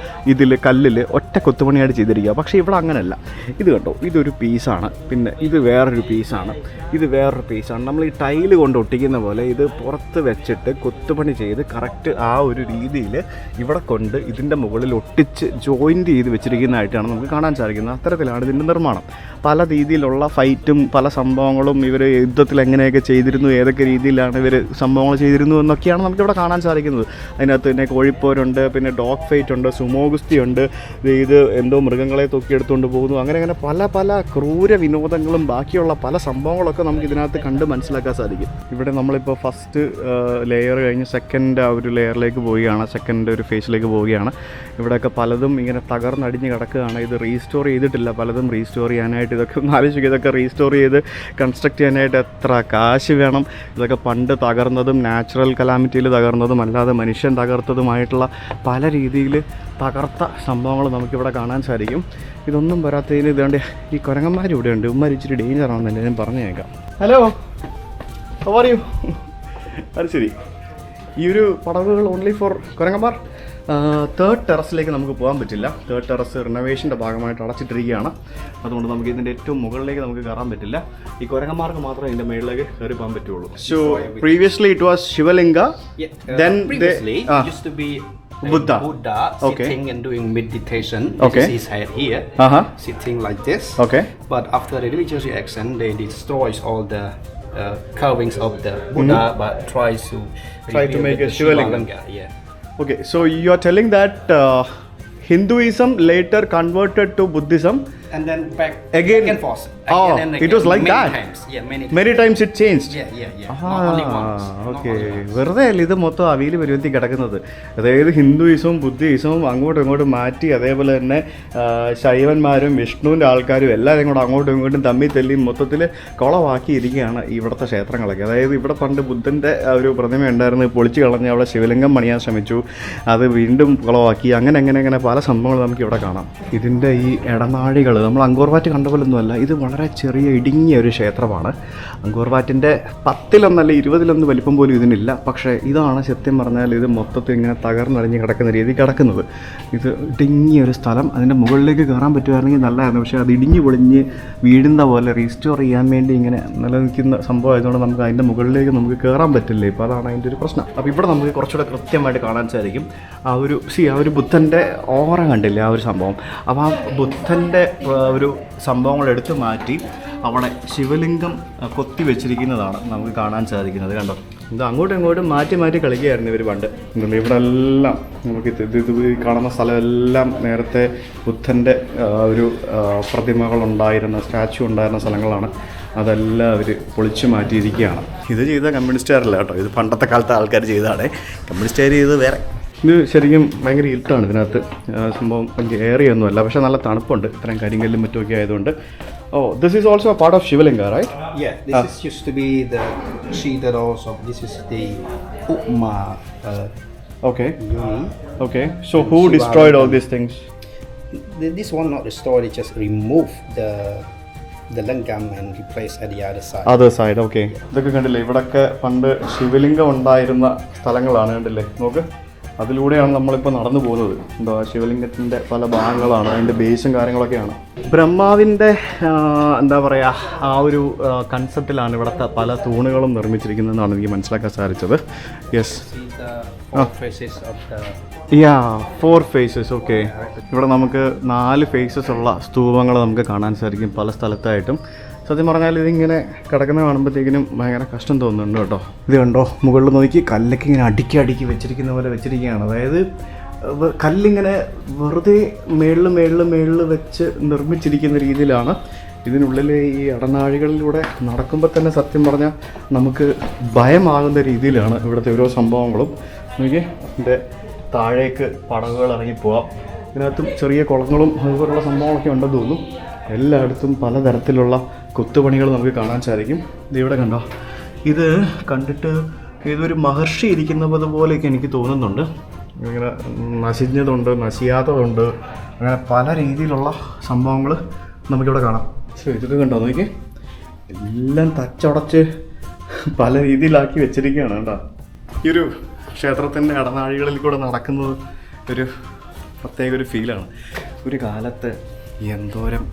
കല്ലിൽ ഒറ്റ കൊത്തുപണിയായിട്ട് ചെയ്തിരിക്കുക. പക്ഷേ ഇവിടെ അങ്ങനെയല്ല. ഇത് കണ്ടോ, ഇതൊരു പീസാണ്, പിന്നെ ഇത് വേറൊരു പീസാണ്, ഇത് വേറൊരു പീസാണ്. നമ്മൾ ഈ ടൈല് കൊണ്ട് ഒട്ടിക്കുന്ന പോലെ ഇത് പുറത്ത് വെച്ചിട്ട് കൊത്തുപണി ചെയ്ത് കറക്റ്റ് ആ ഒരു രീതിയിൽ ഇവിടെ കൊണ്ട് ഇതിൻ്റെ മുകളിൽ ഒട്ടിച്ച് ജോയിൻറ്റ് ചെയ്ത് വെച്ചിരിക്കുന്നതായിട്ടാണ് നമുക്ക് കാണാൻ സാധിക്കുന്നത്. അത്തരത്തിലാണ് ഇതിൻ്റെ നിർമ്മാണം. പല രീതിയിലുള്ള ഫൈറ്റും പല സംഭവങ്ങളും ഇവർ യുദ്ധത്തിൽ എങ്ങനെയൊക്കെ ചെയ്തിരുന്നു, ഏതൊക്കെ രീതിയിലാണ് ഇവർ സംഭവങ്ങൾ ചെയ്തിരുന്നു എന്നൊക്കെയാണ് നമുക്കിവിടെ കാണാൻ സാധിക്കുന്നത്. അതിനകത്ത് പിന്നെ കോഴിപ്പോരുണ്ട്, പിന്നെ ഡോഗ് ഫൈറ്റ് ഉണ്ട്, സുമോ ഗുസ്തി ഉണ്ട്, ഇത് എന്തോ മൃഗങ്ങളെ തൂക്കിയെടുത്തുകൊണ്ട് പോകുന്നു, അങ്ങനെ പല ക്രൂര വിനോദങ്ങളും ബാക്കിയുള്ള പല സംഭവങ്ങളൊക്കെ നമുക്ക് ഇതിനകത്ത് കണ്ട് മനസ്സിലാക്കാൻ സാധിക്കും. ഇവിടെ നമ്മളിപ്പോൾ ഫസ്റ്റ് ലെയർ കഴിഞ്ഞ് സെക്കൻഡ് ആ ഒരു ലെയറിലേക്ക് പോവുകയാണ്, സെക്കൻഡ് ഒരു ഫേസിലേക്ക് പോവുകയാണ്. ഇവിടെയൊക്കെ പലതും ഇങ്ങനെ തകർന്നടിഞ്ഞ് കിടക്കുകയാണ്. ഇത് റീസ്റ്റോർ ചെയ്തിട്ടില്ല. പലതും റീസ്റ്റോർ ചെയ്യാനായിട്ട് ഇതൊക്കെ ആലോചിക്കുക, ഇതൊക്കെ റീസ്റ്റോർ ചെയ്ത് കൺസ്ട്രക്ട് ചെയ്യാനായിട്ട് എത്ര കാശ് വേണം. ഇതൊക്കെ പണ്ട് തകർന്നതും നാച്ചുറൽ കലാമിറ്റിയിൽ തകർന്നതും അല്ലാതെ മനുഷ്യൻ തകർത്തതുമായിട്ടുള്ള പല രീതിയിൽ തകർത്ത സംഭവങ്ങൾ നമുക്കിവിടെ കാണാൻ സാധിക്കും. ഇതൊന്നും വരാത്തതിന് ഇതുകൊണ്ട് ഈ കുരങ്ങന്മാർ ഇവിടെ ഉണ്ട്. ഉമ്മാർ ഇച്ചിരി ഡേഞ്ചറാണെന്നല്ലേ ഞാൻ പറഞ്ഞേക്കാം. Hello, how are you? അത് ശരി, ഈ ഒരു പടവുകൾ ഓൺലി ഫോർ കുരങ്ങന്മാർ. തേർഡ് ടെറസിലേക്ക് നമുക്ക് പോകാൻ പറ്റില്ല. തേർഡ് ടെറസ് റിനോവേഷൻ്റെ ഭാഗമായിട്ട് അടച്ചിട്ടിരിക്കുകയാണ്. അതുകൊണ്ട് നമുക്ക് ഇതിൻ്റെ ഏറ്റവും മുകളിലേക്ക് നമുക്ക് കയറാൻ പറ്റില്ല. ഈ കുരങ്ങന്മാർക്ക് മാത്രമേ ഇതിൻ്റെ മുകളിലേക്ക് കയറി പോകാൻ പറ്റുള്ളൂ. So previously it was Sivalinga, then used to be Buddha sitting and doing meditation. This is his head here, sitting like this. But after the religious reaction, they destroys all the carvings of the Buddha, but try to make a the Shivalingam. Yeah. Okay, so you are telling that Hinduism later converted to Buddhism. And then back Again? and forth. Oh, Again and it again, was like many that? Times. Yeah, many times. Many times it changed. Yeah. Not only once. Not okay only once. വെറുതെ അല്ല ഇത് മൊത്തം അവിയിൽ പരുവത്തി കിടക്കുന്നത്. അതായത് ഹിന്ദുയിസവും ബുദ്ധിയിസവും അങ്ങോട്ടും ഇങ്ങോട്ടും മാറ്റി, അതേപോലെ തന്നെ ശൈവന്മാരും വിഷ്ണുവിൻ്റെ ആൾക്കാരും എല്ലാവരും കൂടെ അങ്ങോട്ടും ഇങ്ങോട്ടും തമ്മിൽ തല്ലി മൊത്തത്തിൽ കുളമാക്കിയിരിക്കുകയാണ് ഇവിടുത്തെ ക്ഷേത്രങ്ങളൊക്കെ. അതായത് ഇവിടെ പണ്ട് ബുദ്ധൻ്റെ ഒരു പ്രതിമ ഉണ്ടായിരുന്നു, പൊളിച്ച് കളഞ്ഞ് അവിടെ ശിവലിംഗം പണിയാൻ ശ്രമിച്ചു, അത് വീണ്ടും കുളമാക്കി, അങ്ങനെ പല സംഭവങ്ങൾ നമുക്ക് ഇവിടെ കാണാം. ഇതിൻ്റെ ഈ ഇടനാഴികൾ നമ്മൾ അങ്കോർ വാറ്റ് കണ്ട പോലൊന്നുമല്ല, ഇത് വളരെ ചെറിയ ഇടുങ്ങിയ ഒരു ക്ഷേത്രമാണ്. അങ്കോർ വാറ്റിൻ്റെ 10 20 വലിപ്പം പോലും ഇതിനില്ല. പക്ഷേ ഇതാണ് സത്യം പറഞ്ഞാൽ ഇത് മൊത്തത്തിൽ ഇങ്ങനെ തകർന്നടിഞ്ഞ് കിടക്കുന്ന രീതി കിടക്കുന്നത്. ഇത് ഇടുങ്ങിയ ഒരു സ്ഥലം, അതിൻ്റെ മുകളിലേക്ക് കയറാൻ പറ്റുമായിരുന്നെങ്കിൽ നല്ലതായിരുന്നു. പക്ഷേ അത് ഇടിഞ്ഞു പൊളിഞ്ഞ് വീഴുന്ന പോലെ റീസ്റ്റോർ ചെയ്യാൻ വേണ്ടി ഇങ്ങനെ നിലനിൽക്കുന്ന സംഭവം ആയതുകൊണ്ട് നമുക്ക് അതിൻ്റെ മുകളിലേക്ക് നമുക്ക് കയറാൻ പറ്റില്ല. ഇപ്പോൾ അതാണ് അതിൻ്റെ ഒരു പ്രശ്നം. അപ്പോൾ ഇവിടെ നമുക്ക് കുറച്ചുകൂടെ കൃത്യമായിട്ട് കാണാൻ സാധിക്കും ആ ഒരു ബുദ്ധൻ്റെ ഓറ കണ്ടില്ലേ, ആ ഒരു സംഭവം. അപ്പോൾ ആ ബുദ്ധൻ്റെ ഒരു സംഭവങ്ങൾ എടുത്തു മാറ്റി അവിടെ ശിവലിംഗം കൊത്തി വെച്ചിരിക്കുന്നതാണ് നമുക്ക് കാണാൻ സാധിക്കുന്നത്. കണ്ടോ, ഇത് അങ്ങോട്ടും ഇങ്ങോട്ടും മാറ്റി കളിക്കുകയായിരുന്നു ഇവർ പണ്ട്. ഇവിടെ എല്ലാം നമുക്ക് ഇത് കാണുന്ന സ്ഥലമെല്ലാം നേരത്തെ ബുദ്ധൻ്റെ ഒരു പ്രതിമകളുണ്ടായിരുന്ന സ്റ്റാച്ചു ഉണ്ടായിരുന്ന സ്ഥലങ്ങളാണ്. അതെല്ലാം അവർ പൊളിച്ചു മാറ്റിയിരിക്കുകയാണ്. ഇത് ചെയ്ത കമ്മ്യൂണിസ്റ്റുകാരല്ല കേട്ടോ, ഇത് പണ്ടത്തെ കാലത്തെ ആൾക്കാർ ചെയ്തതാണ്. കമ്മ്യൂണിസ്റ്റുകാർ ചെയ്ത് വേറെ. ഇത് ശരിക്കും ഭയങ്കര ഇരുട്ടാണ് ഇതിനകത്ത്. സംഭവം ഭയങ്കര ഏറിയൊന്നുമല്ല, പക്ഷേ നല്ല തണുപ്പുണ്ട് ഇത്രയും കരിങ്കല്ലും മറ്റുമൊക്കെ ആയതുകൊണ്ട്. Oh, this is also a part of Shivalinga, right? Yeah, this is used to be the Shidaros of this is the Upma. Okay. Yuni. Okay. So who destroyed all these things? This one not destroyed, it just remove the lingam and replace at the other side. Other side, okay. ഇതൊക്കെ കണ്ടില്ലേ, ഇവിടൊക്കെ പണ്ട് ശിവലിംഗം ഉണ്ടായിരുന്ന സ്ഥലങ്ങളാണ്, കണ്ടില്ലേ നോക്ക്. അതിലൂടെയാണ് നമ്മളിപ്പോൾ നടന്നു പോകുന്നത്. എന്താ ശിവലിംഗത്തിൻ്റെ പല ഭാഗങ്ങളാണ്, അതിൻ്റെ ബേസും കാര്യങ്ങളൊക്കെയാണ്. ബ്രഹ്മാവിൻ്റെ എന്താ പറയുക ആ ഒരു കൺസെപ്റ്റിലാണ് ഇവിടുത്തെ പല തൂണുകളും നിർമ്മിച്ചിരിക്കുന്നതെന്നാണ് എനിക്ക് മനസ്സിലാക്കാൻ സാധിച്ചത്. Yes, 4 faces. ഓക്കെ, ഇവിടെ നമുക്ക് 4 ഫേസസ് ഉള്ള സ്തൂപങ്ങൾ നമുക്ക് കാണാൻ സാധിക്കും പല സ്ഥലത്തായിട്ടും. സത്യം പറഞ്ഞാൽ ഇതിങ്ങനെ കിടക്കുന്ന കാണുമ്പോഴത്തേക്കിനും ഭയങ്കര കഷ്ടം തോന്നുന്നുണ്ട് കേട്ടോ. ഇത് കണ്ടോ, മുകളിൽ നോക്കി കല്ലൊക്കെ ഇങ്ങനെ അടുക്കി വെച്ചിരിക്കുന്ന പോലെ വെച്ചിരിക്കുകയാണ്. അതായത് കല്ലിങ്ങനെ വെറുതെ മേളിൽ വെച്ച് നിർമ്മിച്ചിരിക്കുന്ന രീതിയിലാണ്. ഇതിനുള്ളിൽ ഈ ഇടനാഴികളിലൂടെ നടക്കുമ്പോൾ തന്നെ സത്യം പറഞ്ഞാൽ നമുക്ക് ഭയമാകുന്ന രീതിയിലാണ് ഇവിടുത്തെ ഓരോ സംഭവങ്ങളും. നോക്കി, ഇതിൻ്റെ താഴേക്ക് പടകുകൾ ഇറങ്ങിപ്പോവാം. ഇതിനകത്തും ചെറിയ കുളങ്ങളും അതുപോലുള്ള സംഭവങ്ങളൊക്കെ ഉണ്ടെന്ന് തോന്നുന്നു. എല്ലായിടത്തും പലതരത്തിലുള്ള കൊത്തുപണികൾ നമുക്ക് കാണാൻ സാധിക്കും. ഇതിവിടെ കണ്ടോ, ഇത് കണ്ടിട്ട് ഏതൊരു മഹർഷി ഇരിക്കുന്നത് പോലെയൊക്കെ എനിക്ക് തോന്നുന്നുണ്ട്. ഇങ്ങനെ നശിഞ്ഞതുണ്ട്, നശിയാത്തതുണ്ട്, അങ്ങനെ പല രീതിയിലുള്ള സംഭവങ്ങൾ നമുക്കിവിടെ കാണാം. പക്ഷേ ഇതൊക്കെ കണ്ടോ നോക്കി, എല്ലാം തച്ചടച്ച് പല രീതിയിലാക്കി വെച്ചിരിക്കുകയാണ് കേട്ടോ. ഈ ഒരു ക്ഷേത്രത്തിൻ്റെ ഇടനാഴികളിൽ കൂടെ നടക്കുന്നത് ഒരു പ്രത്യേക ഒരു ഫീലാണ്. ഒരു കാലത്ത് എന്തോരം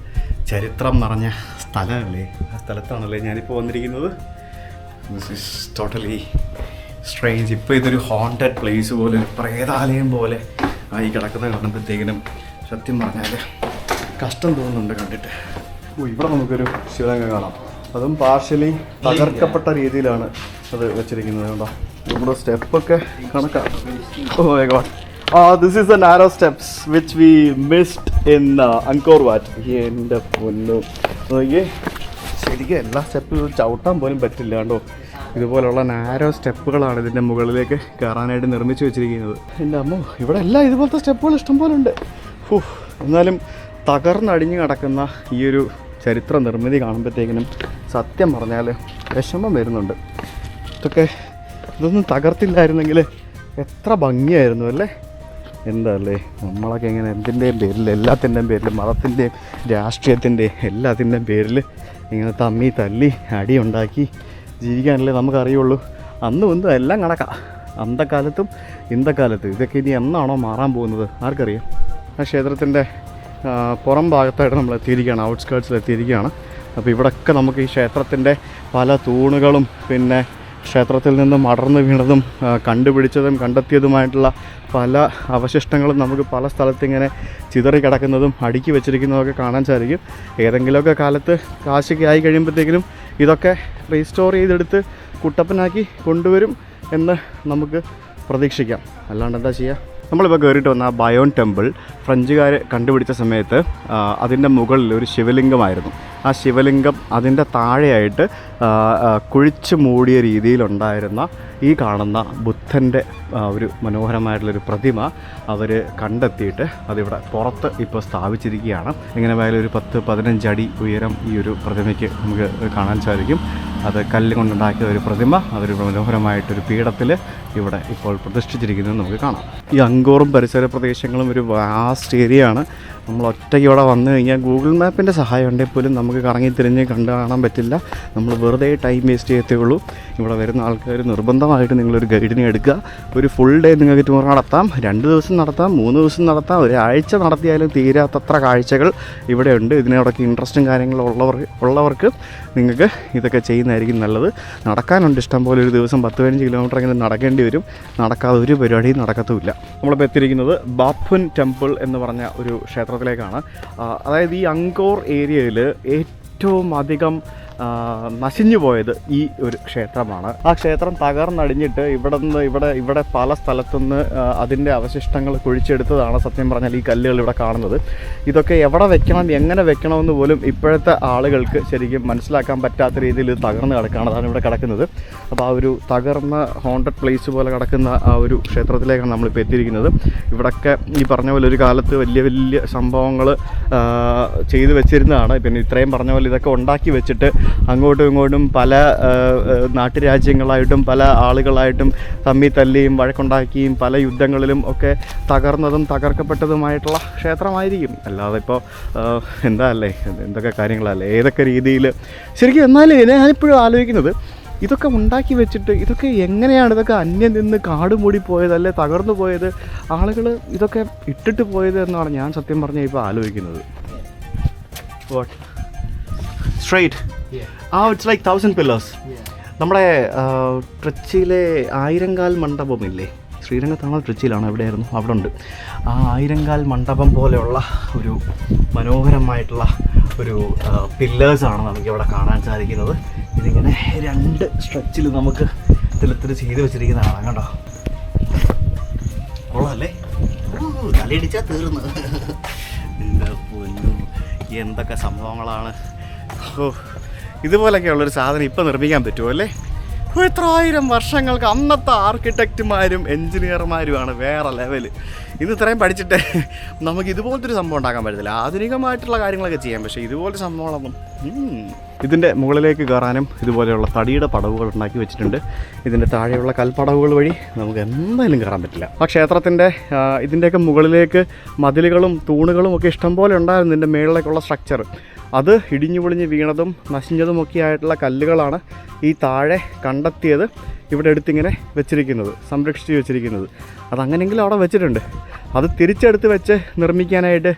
ചരിത്രം നിറഞ്ഞ സ്ഥലമല്ലേ, ആ സ്ഥലത്താണല്ലേ ഞാനിപ്പോൾ വന്നിരിക്കുന്നത്. This is totally strange. ഇപ്പോൾ ഇതൊരു ഹോണ്ടഡ് പ്ലേസ് പോലെ, പ്രേതാലയം പോലെ ആയി കിടക്കുന്നത് കാണുമ്പോഴത്തേക്കിനും സത്യം പറഞ്ഞാൽ കഷ്ടം തോന്നുന്നുണ്ട് കണ്ടിട്ട്. ഇവിടെ നമുക്കൊരു ശിവലിംഗം കാണാം, അതും പാർഷ്യലി തകർക്കപ്പെട്ട രീതിയിലാണ് അത് വെച്ചിരിക്കുന്നത്. കേട്ടോ, നമ്മുടെ സ്റ്റെപ്പൊക്കെ കണക്കാണ്. Oh my God. This is the narrow steps which we missed in Angkor Wat. എൻ്റെ പൊന്നു നോക്കിയേ, ശരിക്കും എല്ലാ സ്റ്റെപ്പും ചവിട്ടാൻ പോലും പറ്റില്ല കേട്ടോ. ഇതുപോലുള്ള നാരോ സ്റ്റെപ്പുകളാണ് ഇതിൻ്റെ മുകളിലേക്ക് കയറാനായിട്ട് നിർമ്മിച്ച് വെച്ചിരിക്കുന്നത്. എൻ്റെ അമ്മോ, ഇവിടെ എല്ലാം ഇതുപോലത്തെ സ്റ്റെപ്പുകൾ ഇഷ്ടംപോലെ ഉണ്ട്. എന്നാലും തകർന്നടിഞ്ഞ് കിടക്കുന്ന ഈ ഒരു ചരിത്ര നിർമ്മിതി കാണുമ്പോഴത്തേക്കിനും സത്യം പറഞ്ഞാൽ വിഷമം വരുന്നുണ്ട്. ഇതൊന്നും തകർത്തില്ലായിരുന്നെങ്കിൽ എത്ര ഭംഗിയായിരുന്നു അല്ലേ. എന്താ അല്ലേ, നമ്മളൊക്കെ ഇങ്ങനെ എന്തിൻ്റെയും പേരിൽ, എല്ലാത്തിൻ്റെയും പേരിൽ, മതത്തിൻ്റെയും രാഷ്ട്രീയത്തിൻ്റെയും എല്ലാത്തിൻ്റെയും പേരിൽ ഇങ്ങനെ തല്ലി അടിയുണ്ടാക്കി ജീവിക്കാനല്ലേ നമുക്കറിയുള്ളൂ. അന്നും ഇന്നും എല്ലാം കണക്കാം. അന്തക്കാലത്തും ഇന്നക്കാലത്തും ഇതൊക്കെ ഇനി എന്നാണോ മാറാൻ പോകുന്നത് ആർക്കറിയാം. ആ ക്ഷേത്രത്തിൻ്റെ പുറം ഭാഗത്തായിട്ട് നമ്മൾ എത്തിയിരിക്കുകയാണ്, ഔട്ട്സ്കേർട്സിൽ എത്തിയിരിക്കുകയാണ്. അപ്പോൾ ഇവിടെയൊക്കെ നമുക്ക് ഈ ക്ഷേത്രത്തിൻ്റെ പല തൂണുകളും പിന്നെ ക്ഷേത്രത്തിൽ നിന്നും അടർന്നു വീണതും കണ്ടുപിടിച്ചതും കണ്ടെത്തിയതുമായിട്ടുള്ള പല അവശിഷ്ടങ്ങളും നമുക്ക് പല സ്ഥലത്തിങ്ങനെ ചിതറി കിടക്കുന്നതും അടുക്കി വെച്ചിരിക്കുന്നതൊക്കെ കാണാൻ സാധിക്കും. ഏതെങ്കിലുമൊക്കെ കാലത്ത് കാശൊക്കെ ആയി കഴിയുമ്പോഴത്തേക്കിനും ഇതൊക്കെ റീസ്റ്റോർ ചെയ്തെടുത്ത് കുട്ടപ്പനാക്കി കൊണ്ടുവരും എന്ന് നമുക്ക് പ്രതീക്ഷിക്കാം. അല്ലാണ്ട് എന്താ ചെയ്യുക. നമ്മളിപ്പോൾ കയറിയിട്ട് വന്ന ആ ബയോൺ ടെമ്പിൾ ഫ്രഞ്ചുകാർ കണ്ടുപിടിച്ച സമയത്ത് അതിൻ്റെ മുകളിൽ ഒരു ശിവലിംഗമായിരുന്നു. ആ ശിവലിംഗം അതിൻ്റെ താഴെയായിട്ട് കുഴിച്ചു മൂടിയ രീതിയിലുണ്ടായിരുന്ന ഈ കാണുന്ന ബുദ്ധൻ്റെ ഒരു മനോഹരമായിട്ടുള്ളൊരു പ്രതിമ അവർ കണ്ടെത്തിയിട്ട് അതിവിടെ പുറത്ത് ഇപ്പോൾ സ്ഥാപിച്ചിരിക്കുകയാണ്. എങ്ങനെ പോയാലും ഒരു 10-15 അടി ഉയരം ഈ ഒരു പ്രതിമയ്ക്ക് നമുക്ക് കാണാൻ സാധിക്കും. അത് കല്ല് കൊണ്ടുണ്ടാക്കിയ ഒരു പ്രതിമ അതൊരു മനോഹരമായിട്ടൊരു പീഠത്തിൽ ഇവിടെ ഇപ്പോൾ പ്രതിഷ്ഠിച്ചിരിക്കുന്നത് നമുക്ക് കാണാം. ഈ അങ്കോറും പരിസര പ്രദേശങ്ങളും ഒരു വാസ്റ്റ് ഏരിയ ആണ്. നമ്മൾ ഒറ്റയ്ക്ക് ഇവിടെ വന്നു കഴിഞ്ഞാൽ ഗൂഗിൾ മാപ്പിൻ്റെ സഹായം ഉണ്ടെങ്കിൽ പോലും നമുക്ക് കറങ്ങി തിരിഞ്ഞ് കണ്ടു കാണാൻ പറ്റില്ല. നമ്മൾ വെറുതെ ടൈം വേസ്റ്റ് ചെയ്യത്തേ ഉള്ളൂ. ഇവിടെ വരുന്ന ആൾക്കാർ നിർബന്ധമായിട്ട് നിങ്ങളൊരു ഗൈഡിനെ എടുക്കുക. ഒരു ഫുൾ ഡേ നിങ്ങൾക്ക് ടൂർ നടത്താം, 2 ദിവസം നടത്താം, 3 ദിവസം നടത്താം, ഒരാഴ്ച നടത്തിയാലും തീരാത്തത്ര കാഴ്ചകൾ ഇവിടെ ഉണ്ട്. ഇതിനോടൊക്കെ ഇൻട്രസ്റ്റും കാര്യങ്ങളും ഉള്ളവർക്ക് നിങ്ങൾക്ക് ഇതൊക്കെ ചെയ്യുന്നതായിരിക്കും നല്ലത്. നടക്കാനുണ്ട് ഇഷ്ടം പോലെ. ഒരു ദിവസം 10-15 കിലോമീറ്റർ ഇങ്ങനെ നടക്കേണ്ടി വരും. നടക്കാതെ ഒരു പരിപാടിയും നടക്കത്തുമില്ല. നമ്മളിപ്പോൾ എത്തിയിരിക്കുന്നത് ബാപ്പുൻ ടെമ്പിൾ എന്ന് പറഞ്ഞ ഒരു ക്ഷേത്രത്തിലേക്കാണ്. അതായത് ഈ അങ്കോർ ഏരിയയിൽ ഏറ്റവും അധികം നശിഞ്ഞു പോയത് ഈ ഒരു ക്ഷേത്രമാണ്. ആ ക്ഷേത്രം തകർന്നടിഞ്ഞിട്ട് ഇവിടെ പല സ്ഥലത്തുനിന്ന് അതിൻ്റെ അവശിഷ്ടങ്ങൾ കുഴിച്ചെടുത്തതാണ് സത്യം പറഞ്ഞാൽ ഈ കല്ലുകൾ ഇവിടെ കാണുന്നത്. ഇതൊക്കെ എവിടെ വെക്കണം, എങ്ങനെ വെക്കണമെന്ന് പോലും ഇപ്പോഴത്തെ ആളുകൾക്ക് ശരിക്കും മനസ്സിലാക്കാൻ പറ്റാത്ത രീതിയിൽ ഇത് തകർന്ന് കിടക്കുകയാണ്. അതാണ് ഇവിടെ കിടക്കുന്നത്. അപ്പോൾ ആ ഒരു തകർന്ന ഹോണ്ടഡ് പ്ലേസ് പോലെ കിടക്കുന്ന ആ ഒരു ക്ഷേത്രത്തിലേക്കാണ് നമ്മളിപ്പോൾ എത്തിയിരിക്കുന്നത്. ഇവിടെയൊക്കെ ഈ പറഞ്ഞ പോലെ ഒരു കാലത്ത് വലിയ വലിയ സംഭവങ്ങൾ ചെയ്തു വെച്ചിരുന്നതാണ്. പിന്നെ ഇത്രയും പറഞ്ഞ പോലെ ഇതൊക്കെ ഉണ്ടാക്കി വെച്ചിട്ട് അങ്ങോട്ടും ഇങ്ങോട്ടും പല നാട്ടുരാജ്യങ്ങളായിട്ടും പല ആളുകളായിട്ടും തമ്മി തല്ലിയും വഴക്കുണ്ടാക്കിയും പല യുദ്ധങ്ങളിലും ഒക്കെ തകർന്നതും തകർക്കപ്പെട്ടതുമായിട്ടുള്ള ക്ഷേത്രമായിരിക്കും. അല്ലാതെ ഇപ്പോൾ എന്താ അല്ലേ, എന്തൊക്കെ കാര്യങ്ങളല്ലേ, ഏതൊക്കെ രീതിയിൽ ശരിക്കും. എന്നാലും ഞാനിപ്പോഴും ആലോചിക്കുന്നത് ഇതൊക്കെ ഉണ്ടാക്കി വെച്ചിട്ട് ഇതൊക്കെ എങ്ങനെയാണ് ഇതൊക്കെ അന്യം നിന്ന് കാട് മൂടി പോയത്, അല്ലെ തകർന്നു പോയത്, ആളുകൾ ഇതൊക്കെ ഇട്ടിട്ട് പോയത് എന്നാണ് ഞാൻ സത്യം പറഞ്ഞാൽ ഇപ്പോൾ ആലോചിക്കുന്നത്. What straight it's like 1000 pillars. നമ്മുടെ ട്രിച്ചിയിലെ 1000-കാൽ മണ്ഡപമില്ലേ, ശ്രീരംഗത്താണോ ട്രിച്ചിയിലാണോ എവിടെയായിരുന്നു, അവിടെ ഉണ്ട്. ആ 1000-കാൽ മണ്ഡപം പോലെയുള്ള ഒരു മനോഹരമായിട്ടുള്ള ഒരു പില്ലേഴ്സാണ് നമുക്കിവിടെ കാണാൻ സാധിക്കുന്നത്. ഇതിങ്ങനെ 2 സ്ട്രെച്ചിൽ നമുക്ക് ഇതിൽ ചെയ്ത് വെച്ചിരിക്കുന്നതാണ് കേട്ടോ. കൊള്ളാമല്ലേ, തലയിടിച്ചാൽ തീർന്നു. എന്താ പൊന്നു, എന്തൊക്കെ സംഭവങ്ങളാണ്. ഇതുപോലൊക്കെയുള്ളൊരു സാധനം ഇപ്പം നിർമ്മിക്കാൻ പറ്റുമോ അല്ലേ? എത്ര 1000 വർഷങ്ങൾക്ക് അന്നത്തെ ആർക്കിടെക്റ്റുമാരും എൻജിനീയർമാരുമാണ് വേറെ ലെവൽ. ഇന്ന് ഇത്രയും പഠിച്ചിട്ട് നമുക്ക് ഇതുപോലത്തെ ഒരു സംഭവം ഉണ്ടാക്കാൻ പറ്റത്തില്ല. ആധുനികമായിട്ടുള്ള കാര്യങ്ങളൊക്കെ ചെയ്യാം, പക്ഷേ ഇതുപോലത്തെ സംഭവങ്ങളൊന്നും. ഇതിൻ്റെ മുകളിലേക്ക് കയറാനും ഇതുപോലെയുള്ള തടിയുടെ പടവുകൾ ഉണ്ടാക്കി വെച്ചിട്ടുണ്ട്. ഇതിൻ്റെ താഴെയുള്ള കൽപ്പടവുകൾ വഴി നമുക്ക് എന്തായാലും കയറാൻ പറ്റില്ല. ആ ക്ഷേത്രത്തിൻ്റെ ഇതിൻ്റെയൊക്കെ മുകളിലേക്ക് മതിലുകളും തൂണുകളും ഒക്കെ ഇഷ്ടംപോലെ ഉണ്ടായിരുന്നു. ഇതിൻ്റെ മുകളിലേക്കുള്ള സ്ട്രക്ചർ അത് ഇടിഞ്ഞു പൊളിഞ്ഞ് വീണതും നശിഞ്ഞതുമൊക്കെ ആയിട്ടുള്ള കല്ലുകളാണ് ഈ താഴെ കണ്ടെത്തിയത്, ഇവിടെ എടുത്തിങ്ങനെ വെച്ചിരിക്കുന്നത്, സംരക്ഷിച്ച് വെച്ചിരിക്കുന്നത്. അതങ്ങനെയെങ്കിലും അവിടെ വെച്ചിട്ടുണ്ട്. അത് തിരിച്ചെടുത്ത് വെച്ച് നിർമ്മിക്കാനായിട്ട്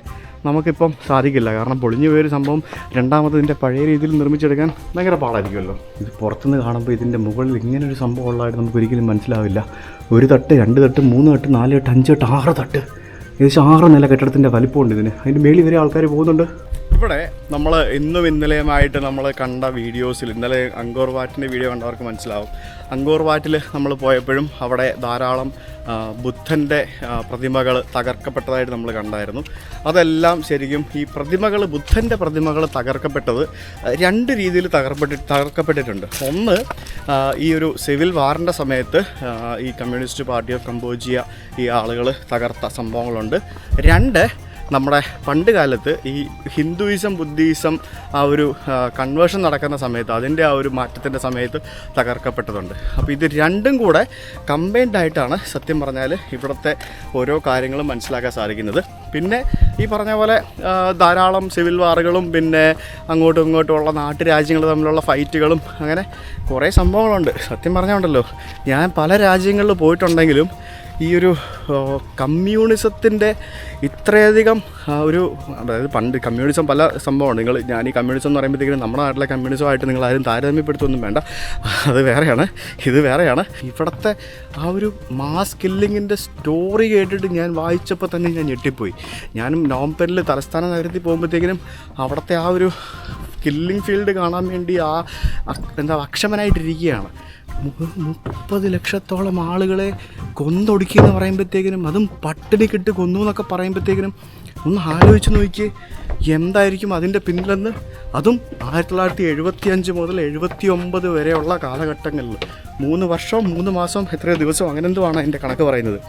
നമുക്കിപ്പം സാധിക്കില്ല. കാരണം പൊളിഞ്ഞു പോയൊരു സംഭവം രണ്ടാമത് ഇതിൻ്റെ പഴയ രീതിയിൽ നിർമ്മിച്ചെടുക്കാൻ ഭയങ്കര പാടായിരിക്കുമല്ലോ. ഇത് പുറത്തുനിന്ന് കാണുമ്പോൾ ഇതിൻ്റെ മുകളിൽ ഇങ്ങനൊരു സംഭവം ഉള്ളതായിട്ട് നമുക്ക് ഒരിക്കലും മനസ്സിലാവില്ല. 1 തട്ട്, 2 തട്ട്, 3 തട്ട്, 4 തട്ട്, 5 തട്ട്, 6 തട്ട്, ഏകദേശം 6 നില കെട്ടിടത്തിൻ്റെ വലിപ്പമുണ്ട് ഇതിന്. അതിൻ്റെ മേളിൽ വരെ ആൾക്കാർ പോകുന്നുണ്ട്. ഇവിടെ നമ്മൾ ഇന്നും ഇന്നലെയുമായിട്ട് നമ്മൾ കണ്ട വീഡിയോസിൽ, ഇന്നലെ അങ്കോർ വാറ്റിൻ്റെ വീഡിയോ കണ്ടവർക്ക് മനസ്സിലാവും. അങ്കോർ വാറ്റിൽ നമ്മൾ പോയപ്പോഴും അവിടെ ധാരാളം ബുദ്ധൻ്റെ പ്രതിമകൾ തകർക്കപ്പെട്ടതായിട്ട് നമ്മൾ കണ്ടായിരുന്നു. അതെല്ലാം ശരിക്കും ഈ പ്രതിമകൾ, ബുദ്ധൻ്റെ പ്രതിമകൾ തകർക്കപ്പെട്ടത് 2 രീതിയിൽ തകർക്കപ്പെട്ടിട്ടുണ്ട്. ഒന്ന്, ഈ ഒരു സിവിൽ വാറിൻ്റെ സമയത്ത് ഈ കമ്മ്യൂണിസ്റ്റ് പാർട്ടി ഓഫ് കംബോജിയ ഈ ആളുകൾ തകർത്ത സംഭവങ്ങളുണ്ട്. 2, നമ്മുടെ പണ്ട് കാലത്ത് ഈ ഹിന്ദുയിസം ബുദ്ധിസം ആ ഒരു കൺവേർഷൻ നടക്കുന്ന സമയത്ത്, അതിൻ്റെ ആ ഒരു മാറ്റത്തിൻ്റെ സമയത്ത് തകർക്കപ്പെട്ടതുണ്ട്. അപ്പോൾ ഇത് 2ഉം കൂടെ കമ്പൈൻഡ് ആയിട്ടാണ് സത്യം പറഞ്ഞാൽ ഇവിടുത്തെ ഓരോ കാര്യങ്ങളും മനസ്സിലാക്കാൻ സാധിക്കുന്നത്. പിന്നെ ഈ പറഞ്ഞ പോലെ ധാരാളം സിവിൽ വാറുകളും പിന്നെ അങ്ങോട്ടും ഇങ്ങോട്ടുമുള്ള നാട്ടുരാജ്യങ്ങൾ തമ്മിലുള്ള ഫൈറ്റുകളും അങ്ങനെ കുറേ സംഭവങ്ങളുണ്ട്. സത്യം പറഞ്ഞുകൊണ്ടല്ലോ, ഞാൻ പല രാജ്യങ്ങളിൽ പോയിട്ടുണ്ടെങ്കിലും ഈ ഒരു കമ്മ്യൂണിസത്തിൻ്റെ ഇത്രയധികം ഒരു, അതായത് പണ്ട് കമ്മ്യൂണിസം പല സംഭവമാണ്. ഞാൻ ഈ കമ്മ്യൂണിസം എന്ന് പറയുമ്പോഴത്തേക്കും നമ്മുടെ നാട്ടിലെ കമ്മ്യൂണിസമായിട്ട് നിങ്ങൾ ആരും താരതമ്യപ്പെടുത്തൊന്നും വേണ്ട, അത് വേറെയാണ്, ഇത് വേറെയാണ്. ഇവിടുത്തെ ആ ഒരു മാസ് കില്ലിങ്ങിൻ്റെ സ്റ്റോറി കേട്ടിട്ട് ഞാൻ വായിച്ചപ്പോൾ തന്നെ ഞാൻ ഞെട്ടിപ്പോയി. ഞാനും നവംബറിൽ തലസ്ഥാന നഗരത്തിൽ പോകുമ്പോഴത്തേക്കിനും അവിടുത്തെ ആ ഒരു കില്ലിംഗ് ഫീൽഡ് കാണാൻ വേണ്ടി എന്താ അക്ഷമനായിട്ടിരിക്കുകയാണ്. 30 ലക്ഷത്തോളം ആളുകളെ കൊന്നൊടുക്കിയെന്ന് പറയുമ്പോഴത്തേക്കിനും, അതും പട്ടിണിക്കിട്ട് കൊന്നു എന്നൊക്കെ പറയുമ്പോഴത്തേക്കിനും ഒന്ന് ആലോചിച്ച് നോക്കി എന്തായിരിക്കും അതിൻ്റെ പിന്നിലെന്ന്. അതും 1975 മുതൽ 79 വരെയുള്ള കാലഘട്ടങ്ങളിൽ 3 വർഷം 3 മാസം എത്രയോ ദിവസം അങ്ങനെ എന്തുവാണ് അതിൻ്റെ കണക്ക് പറയുന്നത്.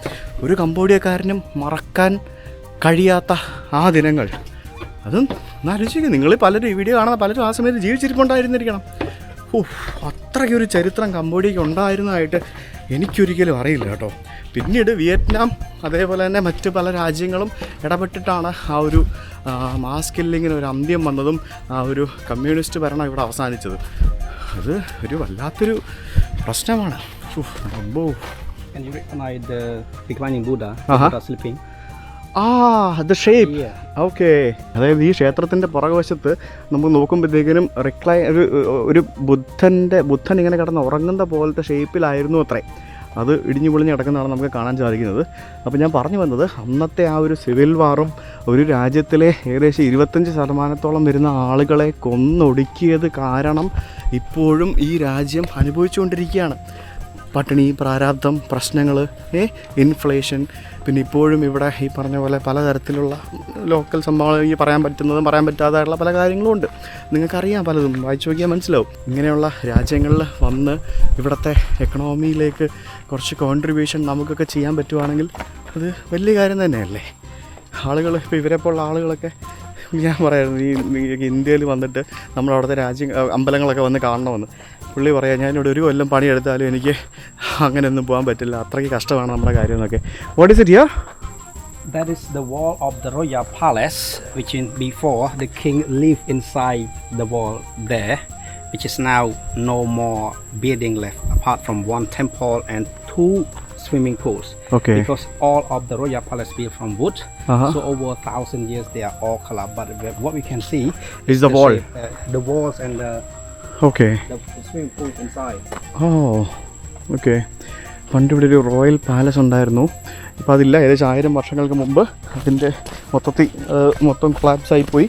ഒരു കംബോഡിയക്കാരനും മറക്കാൻ കഴിയാത്ത ആ ദിനങ്ങൾ. അതും ഒന്നാലോചിക്കുക, നിങ്ങൾ പലരും ഈ വീഡിയോ കാണുന്ന പലരും ആ സമയത്ത് ജീവിച്ചിരിപ്പുണ്ടായിരുന്നിരിക്കണം. അത്രയ്ക്കൊരു ചരിത്രം കംബോഡിയയ്ക്ക് ഉണ്ടായിരുന്നതായിട്ട് എനിക്കൊരിക്കലും അറിയില്ല കേട്ടോ. പിന്നീട് വിയറ്റ്നാം അതേപോലെ തന്നെ മറ്റ് പല രാജ്യങ്ങളും ഇടപെട്ടിട്ടാണ് ആ ഒരു മാസ് കില്ലിങ്ങിന് ഒരു അന്ത്യം വന്നതും ആ ഒരു കമ്മ്യൂണിസ്റ്റ് ഭരണം ഇവിടെ അവസാനിച്ചത്. അത് ഒരു വല്ലാത്തൊരു പ്രശ്നമാണ്. Can you recognize the reclining Buddha? Buddha sleeping. The shape. Okay, അതായത് ഈ ക്ഷേത്രത്തിൻ്റെ പുറകുവശത്ത് നമുക്ക് നോക്കുമ്പോഴത്തേക്കിനും ഒരു ബുദ്ധൻ ഇങ്ങനെ കിടന്ന് ഉറങ്ങുന്ന പോലത്തെ ഷേപ്പിലായിരുന്നു അത്രേ. അത് ഇടിഞ്ഞു പൊളിഞ്ഞ് കിടക്കുന്നതാണ് നമുക്ക് കാണാൻ സാധിക്കുന്നത്. അപ്പോൾ ഞാൻ പറഞ്ഞു വന്നത്, അന്നത്തെ ആ ഒരു സിവിൽ വാറും ഒരു രാജ്യത്തിലെ ഏകദേശം 25% വരുന്ന ആളുകളെ കൊന്നൊടുക്കിയത് കാരണം ഇപ്പോഴും ഈ രാജ്യം അനുഭവിച്ചുകൊണ്ടിരിക്കുകയാണ്. പട്ടിണി, പ്രാരാബ്ധം, പ്രശ്നങ്ങൾ, ഇൻഫ്ലേഷൻ, പിന്നെ ഇപ്പോഴും ഇവിടെ ഈ പറഞ്ഞ പോലെ പലതരത്തിലുള്ള ലോക്കൽ സംഭവങ്ങൾ, ഈ പറയാൻ പറ്റുന്നതും പറയാൻ പറ്റാതായിട്ടുള്ള പല കാര്യങ്ങളും ഉണ്ട്. നിങ്ങൾക്കറിയാം, പലതും വായിച്ചു നോക്കിയാൽ മനസ്സിലാവും. ഇങ്ങനെയുള്ള രാജ്യങ്ങളിൽ വന്ന് ഇവിടുത്തെ എക്കണോമിയിലേക്ക് കുറച്ച് കോൺട്രിബ്യൂഷൻ നമുക്കൊക്കെ ചെയ്യാൻ പറ്റുവാണെങ്കിൽ അത് വലിയ കാര്യം തന്നെയല്ലേ. ആളുകൾ ഇപ്പോൾ ഇവരെപ്പോലുള്ള ആളുകളൊക്കെ, ഞാൻ പറയായിരുന്നു, ഈ ഇന്ത്യയിൽ വന്നിട്ട് നമ്മളവിടുത്തെ അമ്പലങ്ങളൊക്കെ വന്ന് കാണണമെന്ന്. പുള്ളി പറയാം, ഞാനിവിടെ ഒരു കൊല്ലം പണിയെടുത്താലും എനിക്ക് അങ്ങനെയൊന്നും പോകാൻ പറ്റില്ല, അത്രയ്ക്ക് കഷ്ടമാണ് നമ്മുടെ കാര്യം എന്നൊക്കെ. What is it here? That is the wall of the royal palace, which in before the king lived inside the wall there, which is now no more building left apart from one temple and 2 swimming pools. Okay. Because all of the royal palace built from wood, so over 1,000 years they are all collapsed. But what we can see is the wall, the walls and the swimming pool inside. Okay. പണ്ട് ഇവിടെ ഒരു royal palace ഉണ്ടായിരുന്നു. ഇപ്പോൾ അതില്ല. ഏകദേശം 1000 വർഷങ്ങൾക്ക് മുമ്പ് അതിൻ്റെ മൊത്തം കൊളാപ്സ് ആയിപ്പോയി.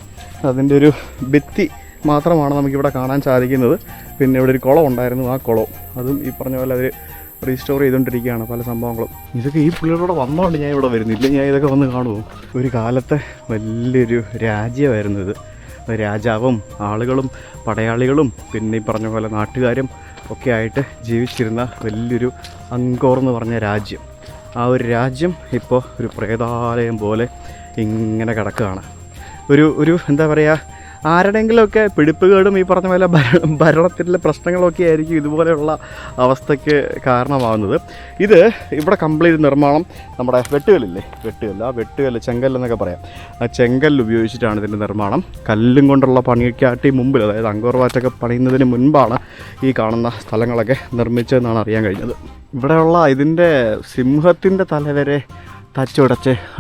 അതിൻ്റെ ഒരു ഭിത്തി മാത്രമാണ് നമുക്കിവിടെ കാണാൻ സാധിക്കുന്നത്. പിന്നെ ഇവിടെ ഒരു കുളം ഉണ്ടായിരുന്നു, ആ കുളം അതും ഈ പറഞ്ഞ പോലെ അവർ റീസ്റ്റോർ ചെയ്തുകൊണ്ടിരിക്കുകയാണ് പല സംഭവങ്ങളും. ഇതൊക്കെ ഈ പുള്ളിയോടെ വന്നതുകൊണ്ട് ഞാൻ ഇവിടെ വരുന്നില്ല, ഞാൻ ഇതൊക്കെ വന്ന് കാണുമോ. ഒരു കാലത്തെ വലിയൊരു രാജ്യമായിരുന്നു ഇത്. രാജാവും ആളുകളും പടയാളികളും പിന്നെ ഈ പറഞ്ഞ പോലെ നാട്ടുകാരും ഒക്കെ ആയിട്ട് ജീവിച്ചിരുന്ന വലിയൊരു അങ്കോർ എന്ന് പറഞ്ഞ രാജ്യം. ആ ഒരു രാജ്യം ഇപ്പോൾ ഒരു പ്രേതാലയം പോലെ ഇങ്ങനെ കിടക്കുകയാണ്. ഒരു എന്താ പറയുക, ആരുടെയെങ്കിലുമൊക്കെ പിടിപ്പുകേടും ഈ പറഞ്ഞ പോലെ ഭരണത്തിലെ പ്രശ്നങ്ങളൊക്കെ ആയിരിക്കും ഇതുപോലെയുള്ള അവസ്ഥയ്ക്ക് കാരണമാകുന്നത്. ഇത് ഇവിടെ കംപ്ലീറ്റ് നിർമ്മാണം നമ്മുടെ വെട്ടുകല്ലില്ലേ, ആ വെട്ടുകല്ല്, ചെങ്കല്ലെന്നൊക്കെ പറയാം, ആ ചെങ്കല്ല് ഉപയോഗിച്ചിട്ടാണ് ഇതിൻ്റെ നിർമ്മാണം. കല്ലും കൊണ്ടുള്ള പണിക്കാട്ടി മുമ്പിൽ, അതായത് അങ്കോർ വാറ്റൊക്കെ പണിയുന്നതിന് മുൻപാണ് ഈ കാണുന്ന സ്ഥലങ്ങളൊക്കെ നിർമ്മിച്ചതെന്നാണ് അറിയാൻ കഴിഞ്ഞത്. ഇവിടെയുള്ള ഇതിൻ്റെ സിംഹത്തിൻ്റെ തലവരെ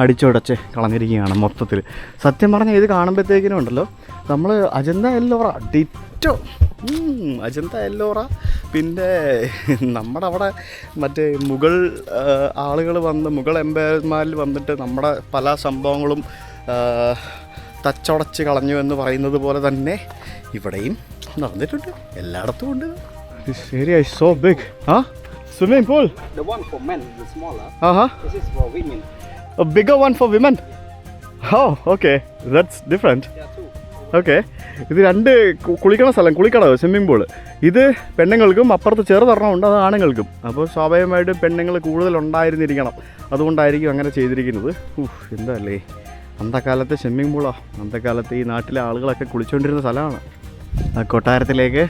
അടിച്ചുടച്ച് കളഞ്ഞിരിക്കുകയാണ് മൊത്തത്തിൽ. സത്യം പറഞ്ഞാൽ ഇത് കാണുമ്പോഴത്തേക്കിനും ഉണ്ടല്ലോ, നമ്മൾ അജന്ത എല്ലോറ ഡിറ്റോ, അജന്ത എല്ലോറ, പിന്നെ നമ്മുടെ അവിടെ മറ്റേ മുഗൾ ആളുകൾ വന്ന്, മുഗൾ എംപയർമാരിൽ വന്നിട്ട് നമ്മുടെ പല സംഭവങ്ങളും തച്ചുടച്ച് കളഞ്ഞു എന്ന് പറയുന്നത് പോലെ തന്നെ ഇവിടെയും നടന്നിട്ടുണ്ട്. എല്ലായിടത്തും ഉണ്ട്. This area is so big. Swimming pool? The one for men is smaller. This is for women. A bigger one for women? Oh, okay. That's different. Yeah, two. Okay. ഇത് 2 കുളിക്കണ സ്ഥലം, കുളിക്കടവ്, സ്വിമ്മിംഗ് പൂള്. ഇത് പെണ്ണുങ്ങൾക്കും അപ്പുറത്ത് ചെറുതൊരെണ്ണമുണ്ട്, അത് ആണുങ്ങൾക്കും. അപ്പോൾ സ്വാഭാവികമായിട്ടും പെണ്ണുങ്ങൾ കൂടുതലുണ്ടായിരുന്നിരിക്കണം, അതുകൊണ്ടായിരിക്കും അങ്ങനെ ചെയ്തിരിക്കുന്നത്. എന്താല്ലേ, അന്നക്കാലത്തെ സ്വിമ്മിംഗ് പൂളാ, അന്നക്കാലത്ത് ഈ നാട്ടിലെ ആളുകളൊക്കെ കുളിച്ചുകൊണ്ടിരുന്ന സ്ഥലമാണ്. ആ കൊട്ടാരത്തിലേക്ക്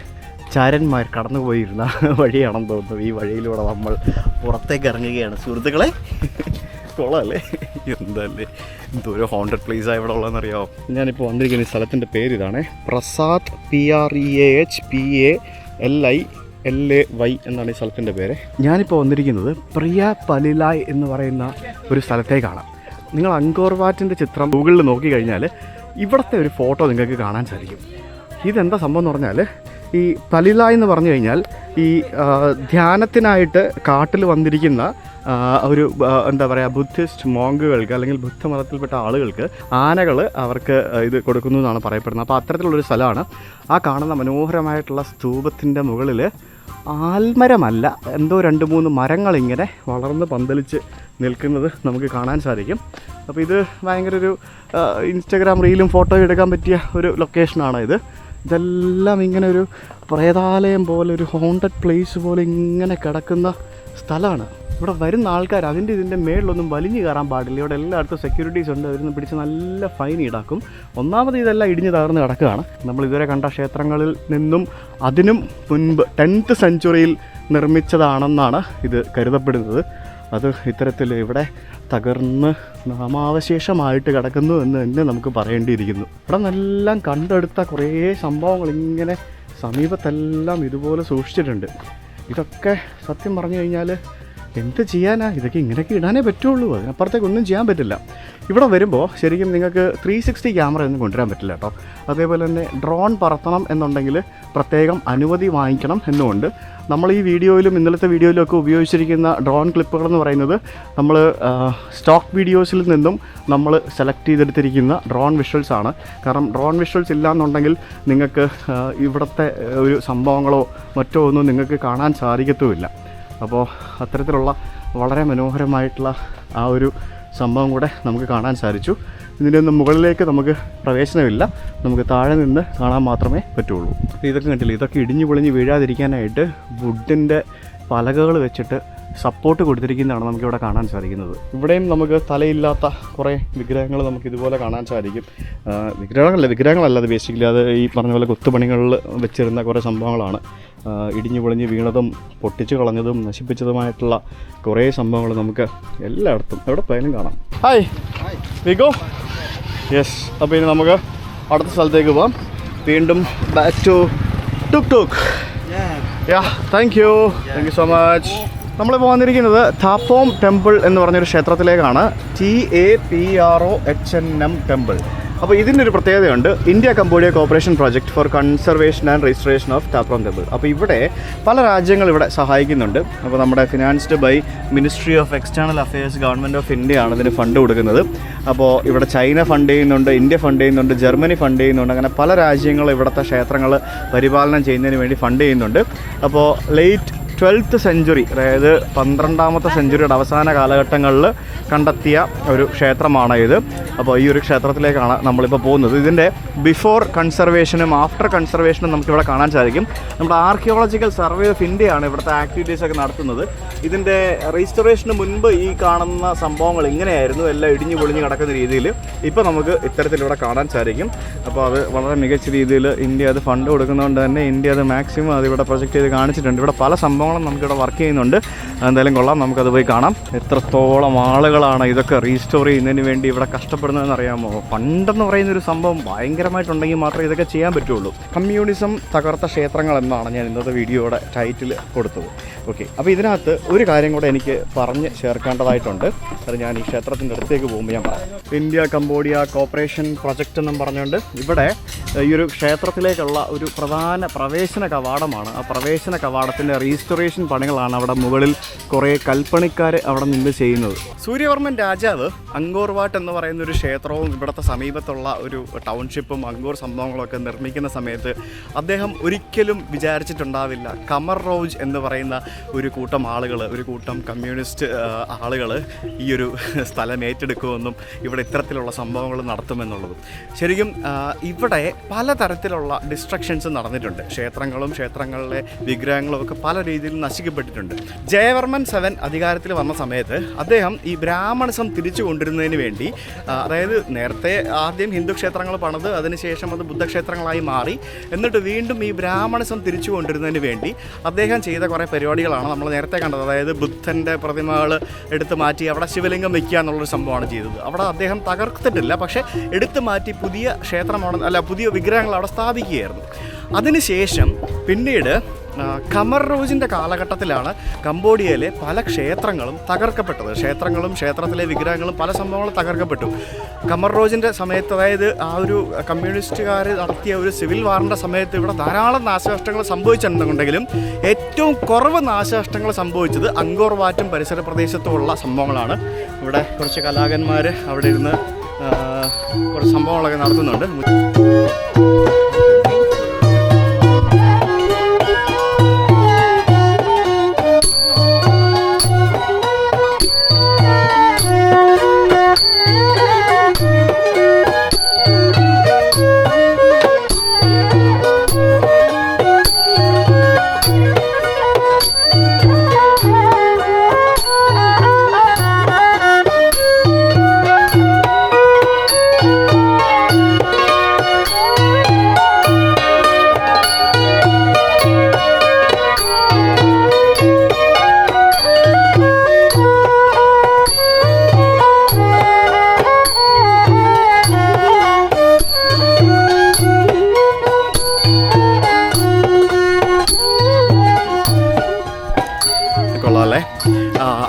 ചാരന്മാർ കടന്നു പോയിരുന്ന വഴിയാണെന്ന് തോന്നുന്നു. ഈ വഴിയിലൂടെ നമ്മൾ പുറത്തേക്ക് ഇറങ്ങുകയാണ് സുഹൃത്തുക്കളെ. കൊള്ളാമല്ലേ, എന്തല്ലേ, എന്തോരോ ഹോണ്ടഡ് പ്ലേസാണ് ഇവിടെ ഉള്ളതെന്നറിയാമോ. ഞാനിപ്പോൾ വന്നിരിക്കുന്ന ഈ സ്ഥലത്തിൻ്റെ പേര് ഇതാണ്, പ്രസാദ്, PREHPALILAY എന്നാണ് ഈ സ്ഥലത്തിൻ്റെ പേര്. ഞാനിപ്പോൾ വന്നിരിക്കുന്നത് പ്രിയ പലിലായ് എന്ന് പറയുന്ന ഒരു സ്ഥലത്തേക്കാണ്. നിങ്ങൾ അങ്കോർ വാറ്റിൻ്റെ ചിത്രം ഗൂഗിളിൽ നോക്കിക്കഴിഞ്ഞാൽ ഇവിടുത്തെ ഒരു ഫോട്ടോ നിങ്ങൾക്ക് കാണാൻ സാധിക്കും. ഇതെന്താ സംഭവം എന്ന് പറഞ്ഞാൽ, ഈ പലില എന്ന് പറഞ്ഞു കഴിഞ്ഞാൽ ഈ ധ്യാനത്തിനായിട്ട് കാട്ടിൽ വന്നിരിക്കുന്ന ഒരു എന്താ പറയുക ബുദ്ധിസ്റ്റ് മോങ്കുകൾക്ക് അല്ലെങ്കിൽ ബുദ്ധമതത്തിൽപ്പെട്ട ആളുകൾക്ക് ആനകൾ അവർക്ക് ഇത് കൊടുക്കുന്നു എന്നാണ് പറയപ്പെടുന്നത്. അപ്പോൾ അത്തരത്തിലുള്ളൊരു സ്ഥലമാണ്. ആ കാണുന്ന മനോഹരമായിട്ടുള്ള സ്തൂപത്തിൻ്റെ മുകളിൽ ആൽമരമല്ല, എന്തോ 2-3 മരങ്ങളിങ്ങനെ വളർന്ന് പന്തലിച്ച് നിൽക്കുന്നത് നമുക്ക് കാണാൻ സാധിക്കും. അപ്പോൾ ഇത് ഭയങ്കര ഒരു ഇൻസ്റ്റഗ്രാം റീലും ഫോട്ടോ എടുക്കാൻ പറ്റിയ ഒരു ലൊക്കേഷനാണ് ഇത്. ഇതെല്ലാം ഇങ്ങനെ ഒരു പ്രേതാലയം പോലെ, ഒരു ഹോണ്ടഡ് പ്ലേസ് പോലെ ഇങ്ങനെ കിടക്കുന്ന സ്ഥലമാണ്. ഇവിടെ വരുന്ന ആൾക്കാർ ഇതിൻ്റെ മേളിലൊന്നും വലിഞ്ഞു കയറാൻ പാടില്ല. ഇവിടെ എല്ലായിടത്തും സെക്യൂരിറ്റീസ് ഉണ്ട്. അവരിന്ന് പിടിച്ച് നല്ല ഫൈൻ ഈടാക്കും. ഒന്നാമത് ഇതെല്ലാം ഇടിഞ്ഞ് തകർന്ന് കിടക്കുകയാണ്. നമ്മൾ ഇതുവരെ കണ്ട ക്ഷേത്രങ്ങളിൽ നിന്നും അതിനും മുൻപ് 10th സെഞ്ച്വറിയിൽ നിർമ്മിച്ചതാണെന്നാണ് ഇത് കരുതപ്പെടുന്നത്. അത് ഇത്തരത്തിൽ ഇവിടെ തകർന്ന് നാമാവശേഷമായിട്ട് കിടക്കുന്നു എന്ന് തന്നെ നമുക്ക് പറയേണ്ടിയിരിക്കുന്നു. ഇവിടെ നിന്നെല്ലാം കണ്ടെടുത്ത കുറേ സംഭവങ്ങൾ ഇങ്ങനെ സമീപത്തെല്ലാം ഇതുപോലെ സൂക്ഷിച്ചിട്ടുണ്ട്. ഇതൊക്കെ സത്യം പറഞ്ഞു കഴിഞ്ഞാൽ എന്ത് ചെയ്യാനാ, ഇതൊക്കെ ഇങ്ങനെയൊക്കെ ഇടാനേ പറ്റുള്ളൂ. അതിനപ്പുറത്തേക്ക് ഒന്നും ചെയ്യാൻ പറ്റില്ല. ഇവിടെ വരുമ്പോൾ ശരിക്കും നിങ്ങൾക്ക് 360 ക്യാമറ ഒന്നും കൊണ്ടുവരാൻ പറ്റില്ല കേട്ടോ. അതേപോലെ തന്നെ ഡ്രോൺ പറത്തണം എന്നുണ്ടെങ്കിൽ പ്രത്യേകം അനുമതി വാങ്ങിക്കണം എന്നുമുണ്ട്. നമ്മൾ ഈ വീഡിയോയിലും ഇന്നലത്തെ വീഡിയോയിലും ഒക്കെ ഉപയോഗിച്ചിരിക്കുന്ന ഡ്രോൺ ക്ലിപ്പുകളെന്ന് പറയുന്നത് നമ്മൾ സ്റ്റോക്ക് വീഡിയോസിൽ നിന്നും നമ്മൾ സെലക്ട് ചെയ്തെടുത്തിരിക്കുന്ന ഡ്രോൺ വിഷ്വൽസ് ആണ്. കാരണം ഡ്രോൺ വിഷ്വൽസ് ഇല്ലയെന്നുണ്ടെങ്കിൽ നിങ്ങൾക്ക് ഇവിടുത്തെ ഒരു സംഭവങ്ങളോ മറ്റോ ഒന്നും നിങ്ങൾക്ക് കാണാൻ സാധിക്കത്തുമില്ല. അപ്പോൾ അത്തരത്തിലുള്ള വളരെ മനോഹരമായിട്ടുള്ള ആ ഒരു സംഭവം കൂടെ നമുക്ക് കാണാൻ സാധിച്ചു. ഇതിൻ്റെ ഒന്നും മുകളിലേക്ക് നമുക്ക് പ്രവേശനമില്ല, നമുക്ക് താഴെ നിന്ന് കാണാൻ മാത്രമേ പറ്റുള്ളൂ. ഇതൊക്കെ കണ്ടില്ല, ഇതൊക്കെ ഇടിഞ്ഞു പൊളിഞ്ഞ് വീഴാതിരിക്കാനായിട്ട് വുഡിൻ്റെ പലകകൾ വെച്ചിട്ട് സപ്പോർട്ട് കൊടുത്തിരിക്കുന്നതാണ് നമുക്കിവിടെ കാണാൻ സാധിക്കുന്നത്. ഇവിടെയും നമുക്ക് തലയില്ലാത്ത കുറേ വിഗ്രഹങ്ങൾ നമുക്ക് ഇതുപോലെ കാണാൻ സാധിക്കും. വിഗ്രഹങ്ങളല്ല അത് ബേസിക്കലി അത് ഈ പറഞ്ഞ പോലെ കൊത്തുപണികളിൽ വെച്ചിരുന്ന കുറേ സംഭവങ്ങളാണ്. ഇടിഞ്ഞു പൊളിഞ്ഞ് വീണതും പൊട്ടിച്ചു കളഞ്ഞതും നശിപ്പിച്ചതുമായിട്ടുള്ള കുറേ സംഭവങ്ങൾ നമുക്ക് എല്ലായിടത്തും എവിടെ പോയാലും കാണാം. ഹായ് വിഗോ. യെസ്, അപ്പോൾ ഇനി നമുക്ക് അടുത്ത സ്ഥലത്തേക്ക് പോകാം. വീണ്ടും back to tuk tuk. Ya, thank you so much. നമ്മളിപ്പോൾ വന്നിരിക്കുന്നത് താപ്പോം ടെമ്പിൾ എന്ന് പറഞ്ഞൊരു ക്ഷേത്രത്തിലേക്കാണ്. TAPROHNM temple. അപ്പോൾ ഇതിൻ്റെ ഒരു പ്രത്യേകതയുണ്ട്, India Cambodia cooperation project for conservation and registration of Ta Prohm temple. അപ്പോൾ ഇവിടെ പല രാജ്യങ്ങൾ ഇവിടെ സഹായിക്കുന്നുണ്ട്. അപ്പോൾ നമ്മുടെ financed by ministry of external affairs government of India ആണ് ഇതിന് ഫണ്ട് കൊടുക്കുന്നത്. അപ്പോൾ ഇവിടെ ചൈന ഫണ്ട് ചെയ്യുന്നുണ്ട്, ഇന്ത്യ ഫണ്ട് ചെയ്യുന്നുണ്ട്, ജർമ്മനി ഫണ്ട് ചെയ്യുന്നുണ്ട്. അങ്ങനെ പല രാജ്യങ്ങൾ ഇവിടുത്തെ ക്ഷേത്രങ്ങൾ പരിപാലനം ചെയ്യുന്നതിന് വേണ്ടി ഫണ്ട് ചെയ്യുന്നുണ്ട്. അപ്പോൾ ലേറ്റ് 12th സെഞ്ച്വറി, അതായത് 12ാമത്തെ സെഞ്ച്വറിയുടെ അവസാന കാലഘട്ടങ്ങളിൽ കണ്ടെത്തിയ ഒരു ക്ഷേത്രമാണ് ഇത്. അപ്പോൾ ഈ ഒരു ക്ഷേത്രത്തിലേക്കാണ് നമ്മളിപ്പോൾ പോകുന്നത്. ഇതിൻ്റെ ബിഫോർ കൺസർവേഷനും ആഫ്റ്റർ കൺസർവേഷനും നമുക്കിവിടെ കാണാൻ സാധിക്കും. നമ്മുടെ ആർക്കിയോളജിക്കൽ സർവേ ഓഫ് ഇന്ത്യയാണ് ഇവിടുത്തെ ആക്ടിവിറ്റീസൊക്കെ നടത്തുന്നത്. ഇതിൻ്റെ രജിസ്ട്രേഷന് മുൻപ് ഈ കാണുന്ന സംഭവങ്ങൾ ഇങ്ങനെയായിരുന്നു, എല്ലാം ഇടിഞ്ഞു പൊളിഞ്ഞ് കിടക്കുന്ന രീതിയിൽ. ഇപ്പോൾ നമുക്ക് ഇത്തരത്തിലൂടെ കാണാൻ സാധിക്കും. അപ്പോൾ അത് വളരെ മികച്ച രീതിയിൽ ഇന്ത്യ അത് ഫണ്ട് കൊടുക്കുന്നതുകൊണ്ട് തന്നെ ഇന്ത്യ അത് മാക്സിമം അതിവിടെ പ്രൊജക്റ്റ് ചെയ്ത് കാണിച്ചിട്ടുണ്ട്. ഇവിടെ പല സംഭവങ്ങളും നമുക്കിവിടെ വർക്ക് ചെയ്യുന്നുണ്ട്. എന്തായാലും കൊള്ളാം, നമുക്കത് പോയി കാണാം. എത്രത്തോളം ആളുകളാണ് ഇതൊക്കെ റീസ്റ്റോർ ചെയ്യുന്നതിന് വേണ്ടി ഇവിടെ കഷ്ടപ്പെടുന്നതെന്ന് അറിയാമോ? പണ്ടെന്ന് പറയുന്നൊരു സംഭവം ഭയങ്കരമായിട്ടുണ്ടെങ്കിൽ മാത്രമേ ഇതൊക്കെ ചെയ്യാൻ പറ്റുള്ളൂ. കമ്മ്യൂണിസം തകർത്ത ക്ഷേത്രങ്ങൾ എന്നാണ് ഞാൻ ഇന്നത്തെ വീഡിയോയുടെ ടൈറ്റിൽ കൊടുത്തത്. ഓക്കെ, അപ്പോൾ ഇതിനകത്ത് ഒരു കാര്യം കൂടെ എനിക്ക് പറഞ്ഞ് ചേർക്കേണ്ടതായിട്ടുണ്ട്. അത് ഞാൻ ഈ ക്ഷേത്രത്തിൻ്റെ അടുത്തേക്ക് പോകുമ്പോൾ ഞാൻ പറയാം. ഇന്ത്യ കംബോഡിയ കോപ്പറേഷൻ പ്രൊജക്റ്റ് എന്നും പറഞ്ഞുകൊണ്ട് ഇവിടെ ഈ ഒരു ക്ഷേത്രത്തിലേക്കുള്ള ഒരു പ്രധാന പ്രവേശന കവാടമാണ്. ആ പ്രവേശന കവാടത്തിൻ്റെ റീസ്റ്റോറേഷൻ പണികളാണ് അവിടെ മുകളിൽ കുറേ കൽപ്പണിക്കാർ അവിടെ നിന്ന് ചെയ്യുന്നത്. സൂര്യവർമ്മൻ രാജാവ് അങ്കോർ വാട്ട് എന്ന് പറയുന്ന ഒരു ക്ഷേത്രവും ഇവിടുത്തെ സമീപത്തുള്ള ഒരു ടൗൺഷിപ്പും അങ്കോർ സംഭവങ്ങളൊക്കെ നിർമ്മിക്കുന്ന സമയത്ത് അദ്ദേഹം ഒരിക്കലും വിചാരിച്ചിട്ടുണ്ടാവില്ല കമർ റോജ് എന്ന് പറയുന്ന ഒരു കൂട്ടം ആളുകൾ, ഒരു കൂട്ടം കമ്മ്യൂണിസ്റ്റ് ആളുകൾ ഈ ഒരു സ്ഥലം ഏറ്റെടുക്കുമെന്നും ഇവിടെ ഇത്തരത്തിലുള്ള സംഭവങ്ങൾ നടത്തുമെന്നുള്ളതും. ശരിക്കും ഇവിടെ പലതരത്തിലുള്ള ഡിസ്ട്രക്ഷൻസ് നടന്നിട്ടുണ്ട്. ക്ഷേത്രങ്ങളും ക്ഷേത്രങ്ങളിലെ വിഗ്രഹങ്ങളും ഒക്കെ പല രീതിയിൽ നശിക്കപ്പെട്ടിട്ടുണ്ട്. ജയവർമ്മൻ 7 അധികാരത്തിൽ വന്ന സമയത്ത് അദ്ദേഹം ഈ ബ്രാഹ്മണിസം തിരിച്ചു കൊണ്ടുവരുന്നതിന് വേണ്ടി, അതായത് നേരത്തെ ആദ്യം ഹിന്ദു ക്ഷേത്രങ്ങൾ പണിത് അതിനുശേഷം അത് ബുദ്ധക്ഷേത്രങ്ങളായി മാറി, എന്നിട്ട് വീണ്ടും ഈ ബ്രാഹ്മണിസം തിരിച്ചു കൊണ്ടുവരുന്നതിന് വേണ്ടി അദ്ദേഹം ചെയ്ത കുറേ പരിപാടികളാണ് നമ്മൾ നേരത്തെ കണ്ടത്. അതായത് ബുദ്ധൻ്റെ പ്രതിമകൾ എടുത്തു മാറ്റി അവിടെ ശിവലിംഗം വയ്ക്കുക എന്നുള്ളൊരു സംഭവമാണ് ചെയ്തത്. അവിടെ അദ്ദേഹം തകർത്തിട്ടില്ല, പക്ഷേ എടുത്തു മാറ്റി പുതിയ ക്ഷേത്രം പുതിയ വിഗ്രഹങ്ങൾ അവിടെ സ്ഥാപിക്കുകയായിരുന്നു. അതിനുശേഷം പിന്നീട് ഖമർ റോജിൻ്റെ കാലഘട്ടത്തിലാണ് കംബോഡിയയിലെ പല ക്ഷേത്രങ്ങളും തകർക്കപ്പെട്ടത്. ക്ഷേത്രത്തിലെ വിഗ്രഹങ്ങളും പല സംഭവങ്ങളും തകർക്കപ്പെട്ടു. ഖമർ റോജിൻ്റെ സമയത്ത്, അതായത് ആ ഒരു കമ്മ്യൂണിസ്റ്റുകാർ നടത്തിയ ഒരു സിവിൽ വാറിൻ്റെ സമയത്ത് ഇവിടെ ധാരാളം നാശനഷ്ടങ്ങൾ സംഭവിച്ചിട്ടുണ്ടെങ്കിലും ഏറ്റവും കുറവ് നാശനഷ്ടങ്ങൾ സംഭവിച്ചത് അങ്കോർ വാറ്റും പരിസര പ്രദേശത്തുമുള്ള സംഭവങ്ങളാണ്. ഇവിടെ കുറച്ച് കലാകാരന്മാർ അവിടെ ഇരുന്ന് കുറച്ച് സംഭവങ്ങളൊക്കെ നടത്തുന്നുണ്ട്.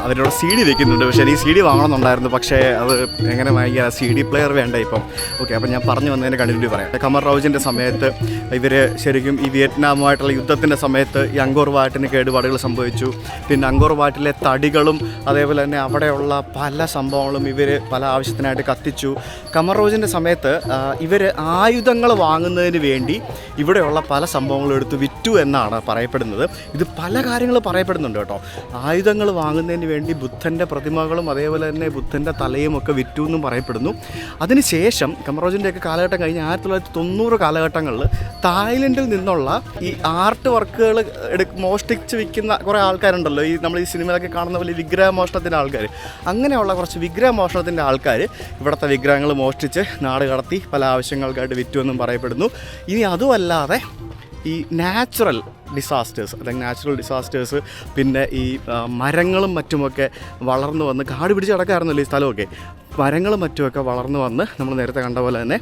അവരോട് CD വെക്കുന്നുണ്ട്. പക്ഷേ എനിക്ക് CD വാങ്ങണമെന്നുണ്ടായിരുന്നു. പക്ഷേ അത് എങ്ങനെ വാങ്ങിക്കുക? CD പ്ലെയർ വേണ്ട ഇപ്പം. ഓക്കെ, അപ്പം ഞാൻ പറഞ്ഞു വന്നതിൻ്റെ കണ്ടിന്യൂ പറയാം. ഖമർ റോജിൻ്റെ സമയത്ത് ഇവർ ശരിക്കും ഈ വിയറ്റ്നാമുമായിട്ടുള്ള യുദ്ധത്തിൻ്റെ സമയത്ത് ഈ അങ്കോർ വാട്ടിന് കേടുപാടുകൾ സംഭവിച്ചു. പിന്നെ അങ്കോർ വാട്ടിലെ തടികളും അതേപോലെ തന്നെ അവിടെയുള്ള പല സംഭവങ്ങളും ഇവർ പല ആവശ്യത്തിനായിട്ട് കത്തിച്ചു. ഖമർ റോജിൻ്റെ സമയത്ത് ഇവർ ആയുധങ്ങൾ വാങ്ങുന്നതിന് വേണ്ടി ഇവിടെയുള്ള പല സംഭവങ്ങളും എടുത്ത് വിറ്റു എന്നാണ് പറയപ്പെടുന്നത്. ഇത് പല കാര്യങ്ങൾ പറയപ്പെടുന്നുണ്ട് കേട്ടോ. ആയുധങ്ങൾ വാങ്ങുന്നതിന് വേണ്ടി ബുദ്ധൻ്റെ പ്രതിമകളും അതേപോലെ തന്നെ ബുദ്ധൻ്റെ തലയും ഒക്കെ വിറ്റു എന്നും പറയപ്പെടുന്നു. അതിനുശേഷം ഖമർ റോജിൻ്റെയൊക്കെ കാലഘട്ടം കഴിഞ്ഞ് 1990 കാലഘട്ടങ്ങളിൽ തായ്ലൻഡിൽ നിന്നുള്ള ഈ ആർട്ട് വർക്കുകൾ മോഷ്ടിച്ച് വിൽക്കുന്ന കുറേ ആൾക്കാരുണ്ടല്ലോ. ഈ നമ്മൾ ഈ സിനിമയിലൊക്കെ കാണുന്ന പോലെ വിഗ്രഹമോഷണത്തിൻ്റെ ആൾക്കാർ, അങ്ങനെയുള്ള കുറച്ച് വിഗ്രഹമോഷണത്തിൻ്റെ ആൾക്കാർ ഇവിടുത്തെ വിഗ്രഹങ്ങൾ മോഷ്ടിച്ച് നാട് കടത്തി പല ആവശ്യങ്ങൾക്കായിട്ട് വിറ്റു എന്നും പറയപ്പെടുന്നു. ഇനി അതുമല്ലാതെ ഈ നാച്ചുറൽ ഡിസാസ്റ്റേഴ്സ് പിന്നെ ഈ മരങ്ങളും മറ്റുമൊക്കെ വളർന്നു വന്ന് കാട് പിടിച്ച് കിടക്കാറുണ്ടല്ലോ ഈ സ്ഥലമൊക്കെ. മരങ്ങളും മറ്റുമൊക്കെ വളർന്നു വന്ന് നമ്മൾ നേരത്തെ കണ്ട പോലെ തന്നെ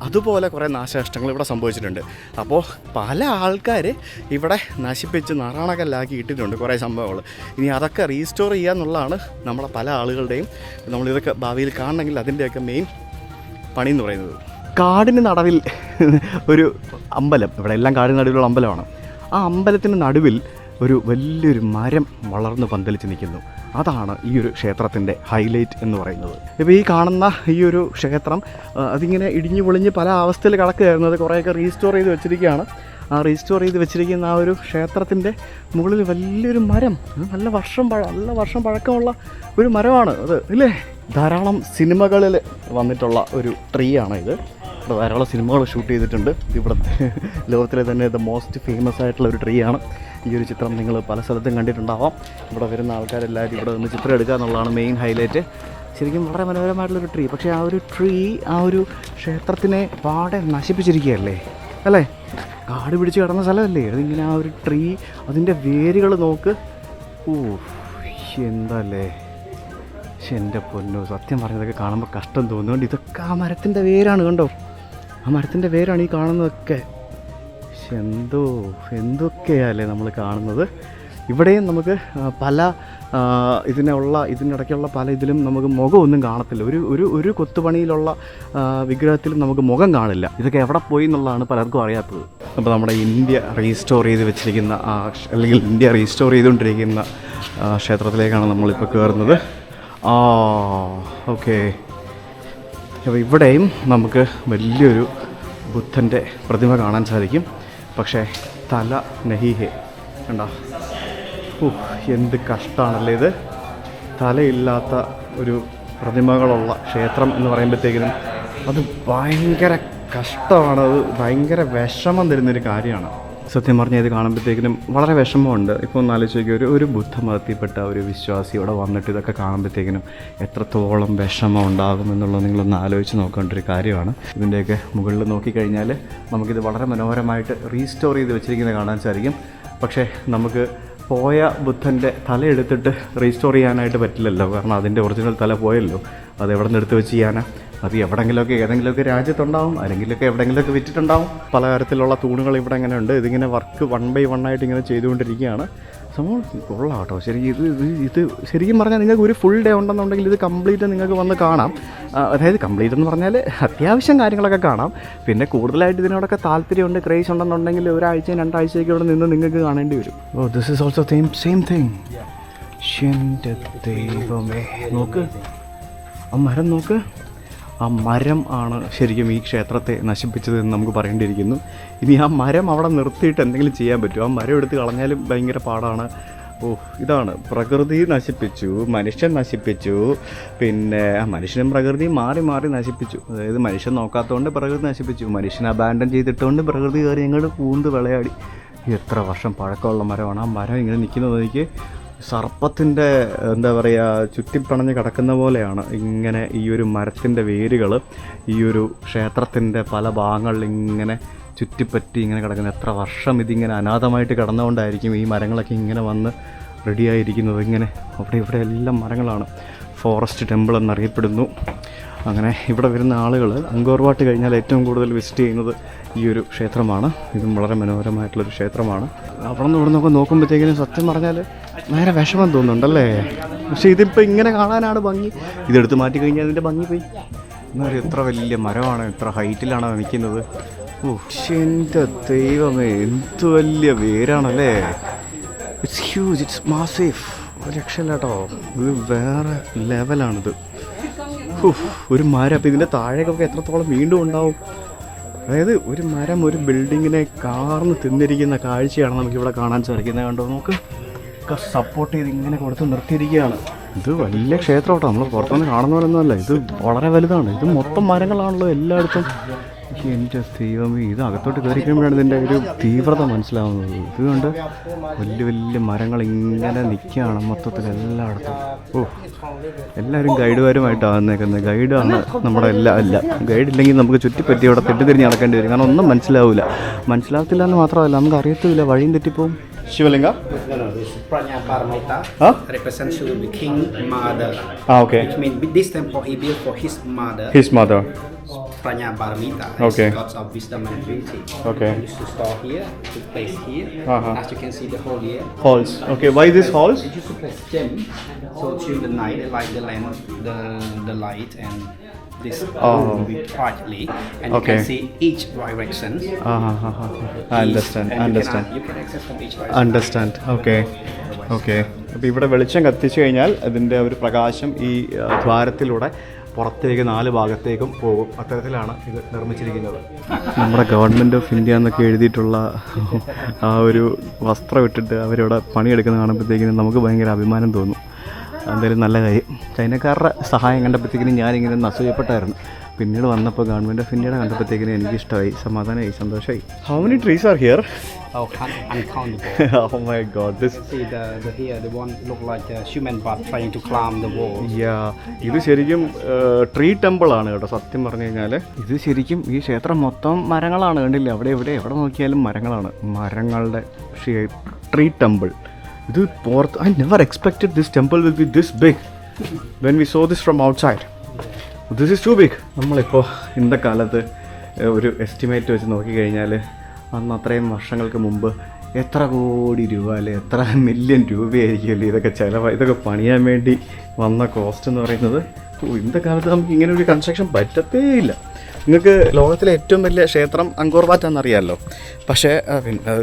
അതുപോലെ കുറേ നാശനഷ്ടങ്ങൾ ഇവിടെ സംഭവിച്ചിട്ടുണ്ട്. അപ്പോൾ പല ആൾക്കാർ ഇവിടെ നശിപ്പിച്ച് നറാണകല്ലാക്കി ഇട്ടിട്ടുണ്ട് കുറേ സംഭവങ്ങൾ. ഇനി അതൊക്കെ റീസ്റ്റോർ ചെയ്യുക എന്നുള്ളതാണ് നമ്മളെ പല ആളുകളുടെയും, നമ്മളിതൊക്കെ ഭാവിയിൽ കാണണമെങ്കിൽ അതിൻ്റെയൊക്കെ മെയിൻ പണി എന്ന് പറയുന്നത്. കാടിന് നടുവിൽ ഒരു അമ്പലം, ഇവിടെ എല്ലാം കാടിന് നടുവിലുള്ള അമ്പലമാണ്. ആ അമ്പലത്തിന് നടുവിൽ ഒരു വലിയൊരു മരം വളർന്ന് പന്തലിച്ച് നിൽക്കുന്നു. അതാണ് ഈ ഒരു ക്ഷേത്രത്തിൻ്റെ ഹൈലൈറ്റ് എന്ന് പറയുന്നത്. ഇപ്പോൾ ഈ കാണുന്ന ഈ ഒരു ക്ഷേത്രം അതിങ്ങനെ ഇടിഞ്ഞു പൊളിഞ്ഞ് പല അവസ്ഥയിൽ കിടക്കുകയായിരുന്നു. അത് കുറേയൊക്കെ റീസ്റ്റോർ ചെയ്ത് വെച്ചിരിക്കുകയാണ്. ആ റീസ്റ്റോർ ചെയ്ത് വെച്ചിരിക്കുന്ന ആ ഒരു ക്ഷേത്രത്തിൻ്റെ മുകളിൽ വലിയൊരു മരം, നല്ല വർഷം പഴക്കമുള്ള ഒരു മരമാണ് അത്, ഇല്ലേ? ധാരാളം സിനിമകളിൽ വന്നിട്ടുള്ള ഒരു ട്രീ ആണ് ഇത്. ഇവിടെ ധാരാളം സിനിമകൾ ഷൂട്ട് ചെയ്തിട്ടുണ്ട്. ഇവിടെ ലോകത്തിലെ തന്നെ ദ മോസ്റ്റ് ഫേമസ് ആയിട്ടുള്ള ഒരു ട്രീ ആണ്. ഈ ഒരു ചിത്രം നിങ്ങൾ പല സ്ഥലത്തും കണ്ടിട്ടുണ്ടാവാം. ഇവിടെ വരുന്ന ആൾക്കാരെല്ലാവരും ഇവിടെ നിന്ന് ചിത്രം എടുക്കുക എന്നുള്ളതാണ് മെയിൻ ഹൈലൈറ്റ്. ശരിക്കും വളരെ മനോഹരമായിട്ടുള്ളൊരു ട്രീ. പക്ഷേ ആ ഒരു ട്രീ ആ ഒരു ക്ഷേത്രത്തിനെ പാടെ നശിപ്പിച്ചിരിക്കുകയല്ലേ, അല്ലേ? കാട് പിടിച്ച് കിടന്ന സ്ഥലമല്ലേ അതിങ്ങനെ. ആ ഒരു ട്രീ, അതിൻ്റെ വേരുകൾ നോക്ക്. ഓ എന്തല്ലേ, പക്ഷെ എൻ്റെ പൊന്നോ, സത്യം പറഞ്ഞതൊക്കെ കാണുമ്പോൾ കഷ്ടം തോന്നുന്നുണ്ട്. ഇതൊക്കെ ആ മരത്തിൻ്റെ വേരാണ്, കണ്ടോ? ആ മരത്തിൻ്റെ വേരാണ് ഈ കാണുന്നതൊക്കെ. പക്ഷെ എന്തൊക്കെയല്ലേ നമ്മൾ കാണുന്നത്. ഇവിടെയും നമുക്ക് പല ഇതിനിടയ്ക്കുള്ള പല ഇതിലും നമുക്ക് മുഖമൊന്നും കാണത്തില്ല. ഒരു കൊത്തുപണിയിലുള്ള വിഗ്രഹത്തിലും നമുക്ക് മുഖം കാണില്ല. ഇതൊക്കെ എവിടെ പോയി എന്നുള്ളതാണ് പലർക്കും അറിയാത്തത്. അപ്പോൾ നമ്മുടെ ഇന്ത്യ റീസ്റ്റോർ ചെയ്ത് വെച്ചിരിക്കുന്ന അല്ലെങ്കിൽ ഇന്ത്യ റീസ്റ്റോർ ചെയ്തുകൊണ്ടിരിക്കുന്ന ക്ഷേത്രത്തിലേക്കാണ് നമ്മളിപ്പോൾ കയറുന്നത്. ഓക്കെ. അപ്പോൾ ഇവിടെയും നമുക്ക് വലിയൊരു ബുദ്ധൻ്റെ പ്രതിമ കാണാൻ സാധിക്കും. പക്ഷേ തല നഹിഹേ, കണ്ടോ? എന്ത് കഷ്ടമാണല്ലേ ഇത്. തലയില്ലാത്ത ഒരു പ്രതിമകളുള്ള ക്ഷേത്രം എന്ന് പറയുമ്പോഴത്തേക്കിനും അത് ഭയങ്കര കഷ്ടമാണ്. അത് ഭയങ്കര വിഷമം തരുന്നൊരു കാര്യമാണ്. സത്യം പറഞ്ഞാൽ ഇത് കാണുമ്പോഴത്തേക്കിനും വളരെ വിഷമമുണ്ട്. ഇപ്പോൾ ഒന്ന് ആലോചിച്ച് നോക്കി, ഒരു ബുദ്ധമതത്തിൽപ്പെട്ട ഒരു വിശ്വാസി ഇവിടെ വന്നിട്ട് ഇതൊക്കെ കാണുമ്പോഴത്തേക്കിനും എത്രത്തോളം വിഷമം ഉണ്ടാകുമെന്നുള്ളത് നിങ്ങളൊന്ന് ആലോചിച്ച് നോക്കേണ്ട ഒരു കാര്യമാണ്. ഇതിൻ്റെയൊക്കെ മുകളിൽ നോക്കിക്കഴിഞ്ഞാൽ നമുക്കിത് വളരെ മനോഹരമായിട്ട് റീസ്റ്റോർ ചെയ്ത് വെച്ചിരിക്കുന്നത് കാണാൻ സാധിക്കും. പക്ഷേ നമുക്ക് പോയ ബുദ്ധൻ്റെ തല എടുത്തിട്ട് റീസ്റ്റോർ ചെയ്യാനായിട്ട് പറ്റില്ലല്ലോ. കാരണം അതിൻ്റെ ഒറിജിനൽ തല പോയല്ലോ. അത് എവിടെ നിന്ന് എടുത്ത് വെച്ച് ചെയ്യാനാ? അത് എവിടെയെങ്കിലുമൊക്കെ ഏതെങ്കിലുമൊക്കെ രാജ്യത്തുണ്ടാവും, ആരെങ്കിലുമൊക്കെ എവിടെയെങ്കിലുമൊക്കെ വിറ്റിട്ടുണ്ടാവും. പലതരത്തിലുള്ള തൂണുകൾ ഇവിടെ ഇങ്ങനെ ഉണ്ട്. ഇതിങ്ങനെ വർക്ക് 1 by 1 ആയിട്ട് ഇങ്ങനെ ചെയ്തുകൊണ്ടിരിക്കുകയാണ്. സംഭവം കൊള്ളാം കേട്ടോ. ശരി, ഇത് ശരിക്കും പറഞ്ഞാൽ നിങ്ങൾക്ക് ഒരു ഫുൾ ഡേ ഉണ്ടെന്നുണ്ടെങ്കിൽ ഇത് കംപ്ലീറ്റ് നിങ്ങൾക്ക് വന്ന് കാണാം. അതായത് കംപ്ലീറ്റ് എന്ന് പറഞ്ഞാൽ അത്യാവശ്യം കാര്യങ്ങളൊക്കെ കാണാം. പിന്നെ കൂടുതലായിട്ട് ഇതിനോടൊക്കെ താല്പര്യമുണ്ട്, ക്രേസ് ഉണ്ടെന്നുണ്ടെങ്കിൽ ഒരാഴ്ചയും 2 ആഴ്ചയൊക്കെ ഇവിടെ നിന്ന് നിങ്ങൾക്ക് കാണേണ്ടി വരും. Oh, this is also same thing. എൻ്റെ ദൈവമേ, നോക്ക് ആ മരം, നോക്ക്. ആ മരം ആണ് ശരിക്കും ഈ ക്ഷേത്രത്തെ നശിപ്പിച്ചത് എന്ന് നമുക്ക് പറയേണ്ടിയിരിക്കുന്നു. ഇനി ആ മരം അവിടെ നിർത്തിയിട്ട് എന്തെങ്കിലും ചെയ്യാൻ പറ്റുമോ? ആ മരം എടുത്ത് കളഞ്ഞാലും ഭയങ്കര പാടാണ്. ഓ, ഇതാണ് പ്രകൃതി നശിപ്പിച്ചു, മനുഷ്യൻ നശിപ്പിച്ചു. പിന്നെ മനുഷ്യനും പ്രകൃതിയും മാറി മാറി നശിപ്പിച്ചു. അതായത് മനുഷ്യൻ നോക്കാത്തതുകൊണ്ട് പ്രകൃതി നശിപ്പിച്ചു, മനുഷ്യൻ അബാൻഡൻ ചെയ്തിട്ടുകൊണ്ട് പ്രകൃതി കയറി ഞങ്ങളുടെ പൂന്ത് വിളയാടി. എത്ര വർഷം പഴക്കമുള്ള മരമാണ്. ആ മരം ഇങ്ങനെ നിൽക്കുന്നത് എനിക്ക് സർപ്പത്തിൻ്റെ എന്താ പറയുക, ചുറ്റിപ്പണഞ്ഞ് കിടക്കുന്ന പോലെയാണ്. ഇങ്ങനെ ഈ ഒരു മരത്തിൻ്റെ വേരുകൾ ഈ ഒരു ക്ഷേത്രത്തിൻ്റെ പല ഭാഗങ്ങളിൽ ഇങ്ങനെ ചുറ്റിപ്പറ്റി ഇങ്ങനെ കിടക്കുന്നത്. എത്ര വർഷം ഇതിങ്ങനെ അനാഥമായിട്ട് കിടന്നുകൊണ്ടായിരിക്കും ഈ മരങ്ങളൊക്കെ ഇങ്ങനെ വന്ന് റെഡിയായിരിക്കുന്നത്. ഇങ്ങനെ ഇവിടെ എല്ലാം മരങ്ങളാണ്. ഫോറസ്റ്റ് ടെമ്പിൾ എന്നറിയപ്പെടുന്നു. അങ്ങനെ ഇവിടെ വരുന്ന ആളുകൾ അങ്കോർ വാട്ട് കഴിഞ്ഞാൽ ഏറ്റവും കൂടുതൽ വിസിറ്റ് ചെയ്യുന്നത് ഈ ഒരു ക്ഷേത്രമാണ്. ഇതും വളരെ മനോഹരമായിട്ടുള്ളൊരു ക്ഷേത്രമാണ്. അവിടെ നിന്ന് ഇവിടെ നിന്നൊക്കെ നോക്കുമ്പോഴത്തേക്കിനും സത്യം പറഞ്ഞാൽ നേരെ വിഷമം തോന്നുന്നുണ്ടല്ലേ. പക്ഷേ ഇതിപ്പോൾ ഇങ്ങനെ കാണാനാണ് ഭംഗി. ഇതെടുത്ത് മാറ്റി കഴിഞ്ഞാൽ അതിൻ്റെ ഭംഗി പോയി. എന്താ പറയുക, എത്ര വലിയ മരമാണ്, എത്ര ഹൈറ്റിലാണ് നിൽക്കുന്നത്. ഓ, എൻ്റെ ദൈവമേ, എന്ത് വലിയ വേരാണല്ലേ. It's huge, it's massive. ഒരു രക്ഷയില്ല കേട്ടോ, ഇത് വേറെ ലെവലാണിത്. ഒരു മരം, അപ്പോൾ ഇതിൻ്റെ താഴേക്കൊക്കെ എത്രത്തോളം വീണ്ടും ഉണ്ടാവും. അതായത് ഒരു മരം ഒരു ബിൽഡിങ്ങിനെ കാർന്ന് തിന്നിരിക്കുന്ന കാഴ്ചയാണ് നമുക്കിവിടെ കാണാൻ സാധിക്കുന്നത്. കണ്ടോ, നമുക്ക് ഒക്കെ സപ്പോർട്ട് ചെയ്ത് ഇങ്ങനെ കൊടുത്ത് നിർത്തിയിരിക്കുകയാണ്. ഇത് വലിയ ക്ഷേത്രം കേട്ടോ, നമ്മൾ പുറത്തുനിന്ന് കാണുന്ന പോലൊന്നുമല്ല. ഇത് വളരെ വലുതാണ്. ഇത് മൊത്തം മരങ്ങളാണല്ലോ എല്ലായിടത്തും. എൻ്റെ ദൈവമേ, ഇത് അകത്തോട്ട് കയറി കഴിയുമ്പോഴാണ് ഇതിൻ്റെ ഒരു തീവ്രത മനസ്സിലാവുന്നത്. ഇതുകൊണ്ട് വലിയ വലിയ മരങ്ങൾ ഇങ്ങനെ നിൽക്കുകയാണ് മൊത്തത്തിൽ എല്ലായിടത്തും. ഓ, എല്ലാവരും ഗൈഡുകാരുമായിട്ടാണ് വന്നേക്കുന്നത്. ഗൈഡാണ് നമ്മുടെ അല്ല ഗൈഡ് ഇല്ലെങ്കിൽ നമുക്ക് ചുറ്റിപ്പറ്റി ഇവിടെ തെറ്റിത്തിരിഞ്ഞ് നടക്കേണ്ടി വരും. കാരണം ഒന്നും മനസ്സിലാവത്തില്ല എന്ന് മാത്രമല്ല, നമുക്ക് അറിയത്തില്ല, വഴിയും തെറ്റിപ്പോവും. ശിവലിംഗ Prajnaparamita represents to the king mother. Okay. Which means this temple he built for his mother. His mother. Prajnaparamita. Okay. Gods of wisdom and beauty. Okay. He used to store here, to place here. As you can see the hole here. Halls. Okay. Why this halls? It used to place gems. So during the night, they light the lamp, the light, and this will be brightly, and you can see each direction. I understand. You can access from each direction. Understand. Okay. അപ്പോൾ ഇവിടെ വെളിച്ചം കത്തിച്ചു കഴിഞ്ഞാൽ അതിൻ്റെ ഒരു പ്രകാശം ഈ ദ്വാരത്തിലൂടെ പുറത്തേക്ക് 4 ഭാഗത്തേക്കും പോകും. അത്തരത്തിലാണ് ഇത് നിർമ്മിച്ചിരിക്കുന്നത്. നമ്മുടെ ഗവൺമെൻറ് ഓഫ് ഇന്ത്യ എന്നൊക്കെ എഴുതിയിട്ടുള്ള ആ ഒരു വസ്ത്രം ഇട്ടിട്ട് അവരിവിടെ പണിയെടുക്കുന്ന കാണുമ്പോഴത്തേക്കിനും നമുക്ക് ഭയങ്കര അഭിമാനം തോന്നും. എന്തായാലും നല്ല കാര്യം. ചൈനക്കാരുടെ സഹായം കണ്ടപ്പോഴത്തേക്കിനും ഞാനിങ്ങനെ അസൂയപ്പെട്ടായിരുന്നു. പിന്നീട് വന്നപ്പോൾ ഗവൺമെൻറ് ഓഫ് ഇന്ത്യയുടെ കണ്ടപ്പോഴത്തേക്കിനും എനിക്കിഷ്ടമായി, സമാധാനമായി, സന്തോഷമായി. How many trees are here? Uncountable. Oh my god, this See the here the one look like a human butt trying to climb the wall. ഇത് ശരിക്കും ട്രീ ടെമ്പിൾ ആണ് കേട്ടോ. സത്യം പറഞ്ഞു കഴിഞ്ഞാൽ ഇത് ശരിക്കും ഈ ക്ഷേത്രം മൊത്തം മരങ്ങളാണ്. കണ്ടില്ല, എവിടെ നോക്കിയാലും മരങ്ങളാണ്. മരങ്ങളുടെ ട്രീ ടെമ്പിൾ. ഇത് പുറത്ത് I never expected this temple will be this big when we saw this from outside. This is too big. നമ്മളിപ്പോൾ ഇന്നത്തെ കാലത്ത് ഒരു എസ്റ്റിമേറ്റ് വെച്ച് നോക്കിക്കഴിഞ്ഞാൽ അന്ന് അത്രയും വർഷങ്ങൾക്ക് മുമ്പ് എത്ര കോടി രൂപ അല്ലെ എത്ര മില്യൺ രൂപയായിരിക്കുമല്ലേ ഇതൊക്കെ പണിയാൻ വേണ്ടി വന്ന കോസ്റ്റ് എന്ന് പറയുന്നത്. ഇന്നത്തെ കാലത്ത് നമുക്ക് ഇങ്ങനെ ഒരു കൺസ്ട്രക്ഷൻ പറ്റത്തേയില്ല. നിങ്ങൾക്ക് ലോകത്തിലെ ഏറ്റവും വലിയ ക്ഷേത്രം അങ്കോർ വാട്ട് എന്നറിയാമല്ലോ. പക്ഷേ പിന്നെ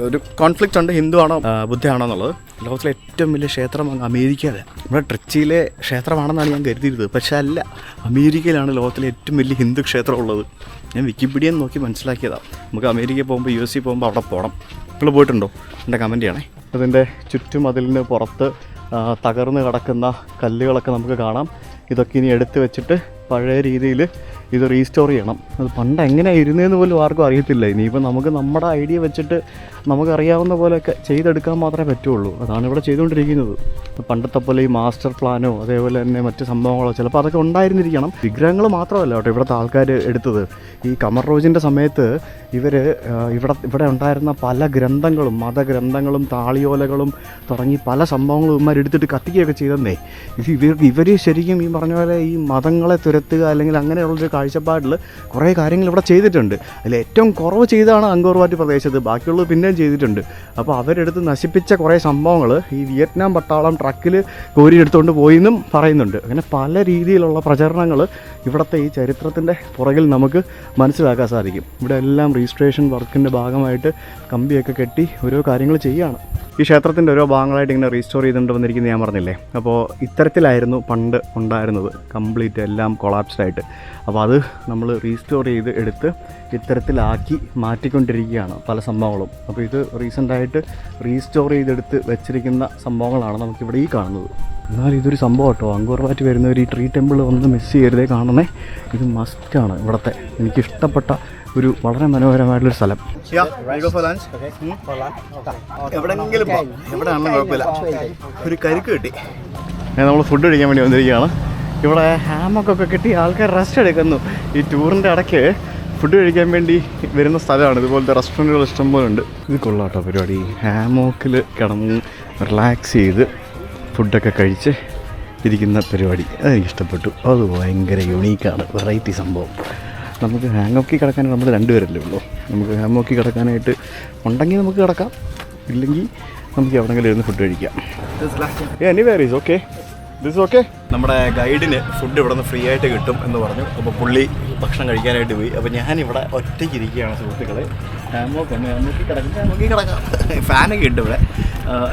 ഒരു കോൺഫ്ലിക്റ്റ് ഉണ്ട്, ഹിന്ദു ആണോ ബുദ്ധയാണോ എന്നുള്ളത്. ലോകത്തിലെ ഏറ്റവും വലിയ ക്ഷേത്രം അങ്ങ് അമേരിക്കയിലെ നമ്മുടെ ട്രിച്ചിയിലെ ക്ഷേത്രമാണെന്നാണ് ഞാൻ കരുതിയിരുന്നത്. പക്ഷേ അല്ല, അമേരിക്കയിലാണ് ലോകത്തിലെ ഏറ്റവും വലിയ ഹിന്ദു ക്ഷേത്രം ഉള്ളത്. ഞാൻ വിക്കിപീഡിയ നോക്കി മനസ്സിലാക്കിയതാണ്. നമുക്ക് അമേരിക്കയിൽ പോകുമ്പോൾ US പോകുമ്പോൾ അവിടെ പോകണം. നിങ്ങൾ പോയിട്ടുണ്ടോ? എൻ്റെ കമൻറ്റ് ചെയ്യണേ. അതിൻ്റെ ചുറ്റും അതിലിന് പുറത്ത് തകർന്ന് കിടക്കുന്ന കല്ലുകളൊക്കെ നമുക്ക് കാണാം. ഇതൊക്കെ ഇനി എടുത്ത് വെച്ചിട്ട് പഴയ രീതിയിൽ ഇത് റീസ്റ്റോർ ചെയ്യണം. അത് പണ്ട് എങ്ങനെയാണ് ഇരുന്നതെന്ന് പോലും ആർക്കും അറിയത്തില്ല. ഇനിയിപ്പോൾ നമുക്ക് നമ്മുടെ ഐഡിയ വെച്ചിട്ട് നമുക്കറിയാവുന്ന പോലെയൊക്കെ ചെയ്തെടുക്കാൻ മാത്രമേ പറ്റുള്ളൂ. അതാണ് ഇവിടെ ചെയ്തുകൊണ്ടിരിക്കുന്നത്. പണ്ടത്തെ പോലെ ഈ മാസ്റ്റർ പ്ലാനോ അതേപോലെ തന്നെ മറ്റ് സംഭവങ്ങളോ ചിലപ്പോൾ അതൊക്കെ ഉണ്ടായിരുന്നിരിക്കണം. വിഗ്രഹങ്ങൾ മാത്രമല്ല കേട്ടോ ഇവിടുത്തെ ആൾക്കാർ എടുത്തത്. ഈ ഖമർ റോജിൻ്റെ സമയത്ത് ഇവിടെ ഉണ്ടായിരുന്ന പല ഗ്രന്ഥങ്ങളും മതഗ്രന്ഥങ്ങളും താളിയോലകളും തുടങ്ങി പല സംഭവങ്ങളും ഇവന്മാരെടുത്തിട്ട് കത്തിക്കുകയൊക്കെ ചെയ്തെന്നേ. ഇവർ ശരിക്കും ഈ പറഞ്ഞ പോലെ ഈ മതങ്ങളെ നിരത്തുക അല്ലെങ്കിൽ അങ്ങനെയുള്ളൊരു കാഴ്ചപ്പാടിൽ കുറേ കാര്യങ്ങൾ ഇവിടെ ചെയ്തിട്ടുണ്ട്. അതിൽ ഏറ്റവും കുറവ് ചെയ്താണ് അങ്കോർ വാറ്റ് പ്രദേശത്ത്, ബാക്കിയുള്ളത് പിന്നെയും ചെയ്തിട്ടുണ്ട്. അപ്പോൾ അവരെടുത്ത് നശിപ്പിച്ച കുറേ സംഭവങ്ങൾ ഈ വിയറ്റ്നാം പട്ടാളം ട്രക്കിൽ കോരിയെടുത്തുകൊണ്ട് പോയെന്നും പറയുന്നുണ്ട്. അങ്ങനെ പല രീതിയിലുള്ള പ്രചരണങ്ങൾ ഇവിടുത്തെ ഈ ചരിത്രത്തിൻ്റെ പുറകിൽ നമുക്ക് മനസ്സിലാക്കാൻ സാധിക്കും. ഇവിടെ എല്ലാം രജിസ്ട്രേഷൻ വർക്കിൻ്റെ ഭാഗമായിട്ട് കമ്പിയൊക്കെ കെട്ടി ഓരോ കാര്യങ്ങൾ ചെയ്യുകയാണ്. ഈ ക്ഷേത്രത്തിൻ്റെ ഓരോ ഭാഗങ്ങളായിട്ട് ഇങ്ങനെ റീസ്റ്റോർ ചെയ്തുകൊണ്ട് വന്നിരിക്കുന്നത് ഞാൻ പറഞ്ഞില്ലേ. അപ്പോൾ ഇത്തരത്തിലായിരുന്നു പണ്ട് ഉണ്ടായിരുന്നത്, കംപ്ലീറ്റ് എല്ലാം കൊളാപ്സ്ഡ് ആയിട്ട്. അപ്പോൾ അത് നമ്മൾ റീസ്റ്റോർ ചെയ്ത് എടുത്ത് ഇത്തരത്തിലാക്കി മാറ്റിക്കൊണ്ടിരിക്കുകയാണ് പല സംഭവങ്ങളും. അപ്പോൾ ഇത് റീസെൻ്റായിട്ട് റീസ്റ്റോർ ചെയ്തെടുത്ത് വെച്ചിരിക്കുന്ന സംഭവങ്ങളാണ് നമുക്കിവിടെ ഈ കാണുന്നത്. എന്നാൽ ഇതൊരു സംഭവം കേട്ടോ, അങ്കോർ വാറ്റ് വരുന്നവർ ഈ ട്രീ ടെമ്പിൾ ഒന്ന് മിസ് ചെയ്യരുതേ, കാണണേ. ഇത് മസ്റ്റാണ് ഇവിടുത്തെ എനിക്കിഷ്ടപ്പെട്ട ഒരു വളരെ മനോഹരമായിട്ടുള്ളൊരു സ്ഥലം. എവിടെയെങ്കിലും എവിടെയാണെന്ന് കുഴപ്പമില്ല. ഒരു കരിക്ക് കിട്ടി. നമ്മൾ ഫുഡ് കഴിക്കാൻ വേണ്ടി വന്നിരിക്കുകയാണ്. ഇവിടെ ഹാമൊക്കെ കെട്ടി ആൾക്കാർ റെസ്റ്റ് എടുക്കുന്നു. ഈ ടൂറിൻ്റെ ഇടയ്ക്ക് ഫുഡ് കഴിക്കാൻ വേണ്ടി വരുന്ന സ്ഥലമാണ്. ഇതുപോലത്തെ റെസ്റ്റോറൻറ്റുകൾ ഇഷ്ടംപോലെ ഉണ്ട്. ഇത് കൊള്ളാട്ടോ പരിപാടി. ഹാമോക്കിൽ കിടന്ന് റിലാക്സ് ചെയ്ത് ഫുഡൊക്കെ കഴിച്ച് ഇരിക്കുന്ന പരിപാടി അതെനിക്കിഷ്ടപ്പെട്ടു. അത് ഭയങ്കര യുണീക്കാണ്, വെറൈറ്റി സംഭവം. നമുക്ക് ഹാങ്ങോക്കി കിടക്കാൻ നമ്മൾ രണ്ടുപേരല്ലേ ഉള്ളൂ. നമുക്ക് ഹാങ്ങോക്കി കിടക്കാനായിട്ട് ഉണ്ടെങ്കിൽ നമുക്ക് കിടക്കാം, ഇല്ലെങ്കിൽ നമുക്ക് എവിടെയെങ്കിലും ഇരുന്ന് ഫുഡ് കഴിക്കാം. Anywhere is okay, this okay. നമ്മുടെ ഗൈഡിന് ഫുഡ് ഇവിടെ നിന്ന് ഫ്രീ ആയിട്ട് കിട്ടും എന്ന് പറഞ്ഞു. അപ്പോൾ പുള്ളി ഭക്ഷണം കഴിക്കാനായിട്ട് പോയി. അപ്പോൾ ഞാനിവിടെ ഒറ്റയ്ക്ക് ഇരിക്കുകയാണ് സുഹൃത്തുക്കളെ. ഹാമോക്കി കിടക്കാം, ഫാനൊക്കെ ഉണ്ട് ഇവിടെ.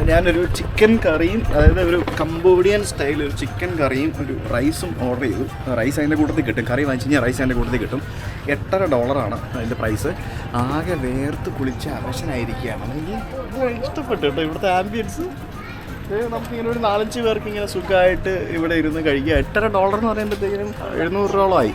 ഞാനൊരു ചിക്കൻ കറിയും, അതായത് ഒരു കംബോഡിയൻ സ്റ്റൈൽ ഒരു ചിക്കൻ കറിയും ഒരു റൈസും ഓർഡർ ചെയ്തു. റൈസ് അതിൻ്റെ കൂട്ടത്തിൽ കിട്ടും, കറി വാങ്ങിച്ച് കഴിഞ്ഞാൽ റൈസ് അതിൻ്റെ കൂട്ടത്തിൽ കിട്ടും. $8 അതിൻ്റെ പ്രൈസ്. ആകെ വേർത്ത് കുളിച്ച് അവശനായിരിക്കുകയാണ്. എനിക്ക് ഇഷ്ടപ്പെട്ടു കേട്ടോ ഇവിടുത്തെ ആംബിയൻസ്. നമുക്കിങ്ങനെ ഒരു 4-5 പേർക്ക് ഇങ്ങനെ സുഖമായിട്ട് ഇവിടെ ഇരുന്ന് കഴിക്കുക. $8 എന്ന് പറയുമ്പോഴത്തേക്കിനും $700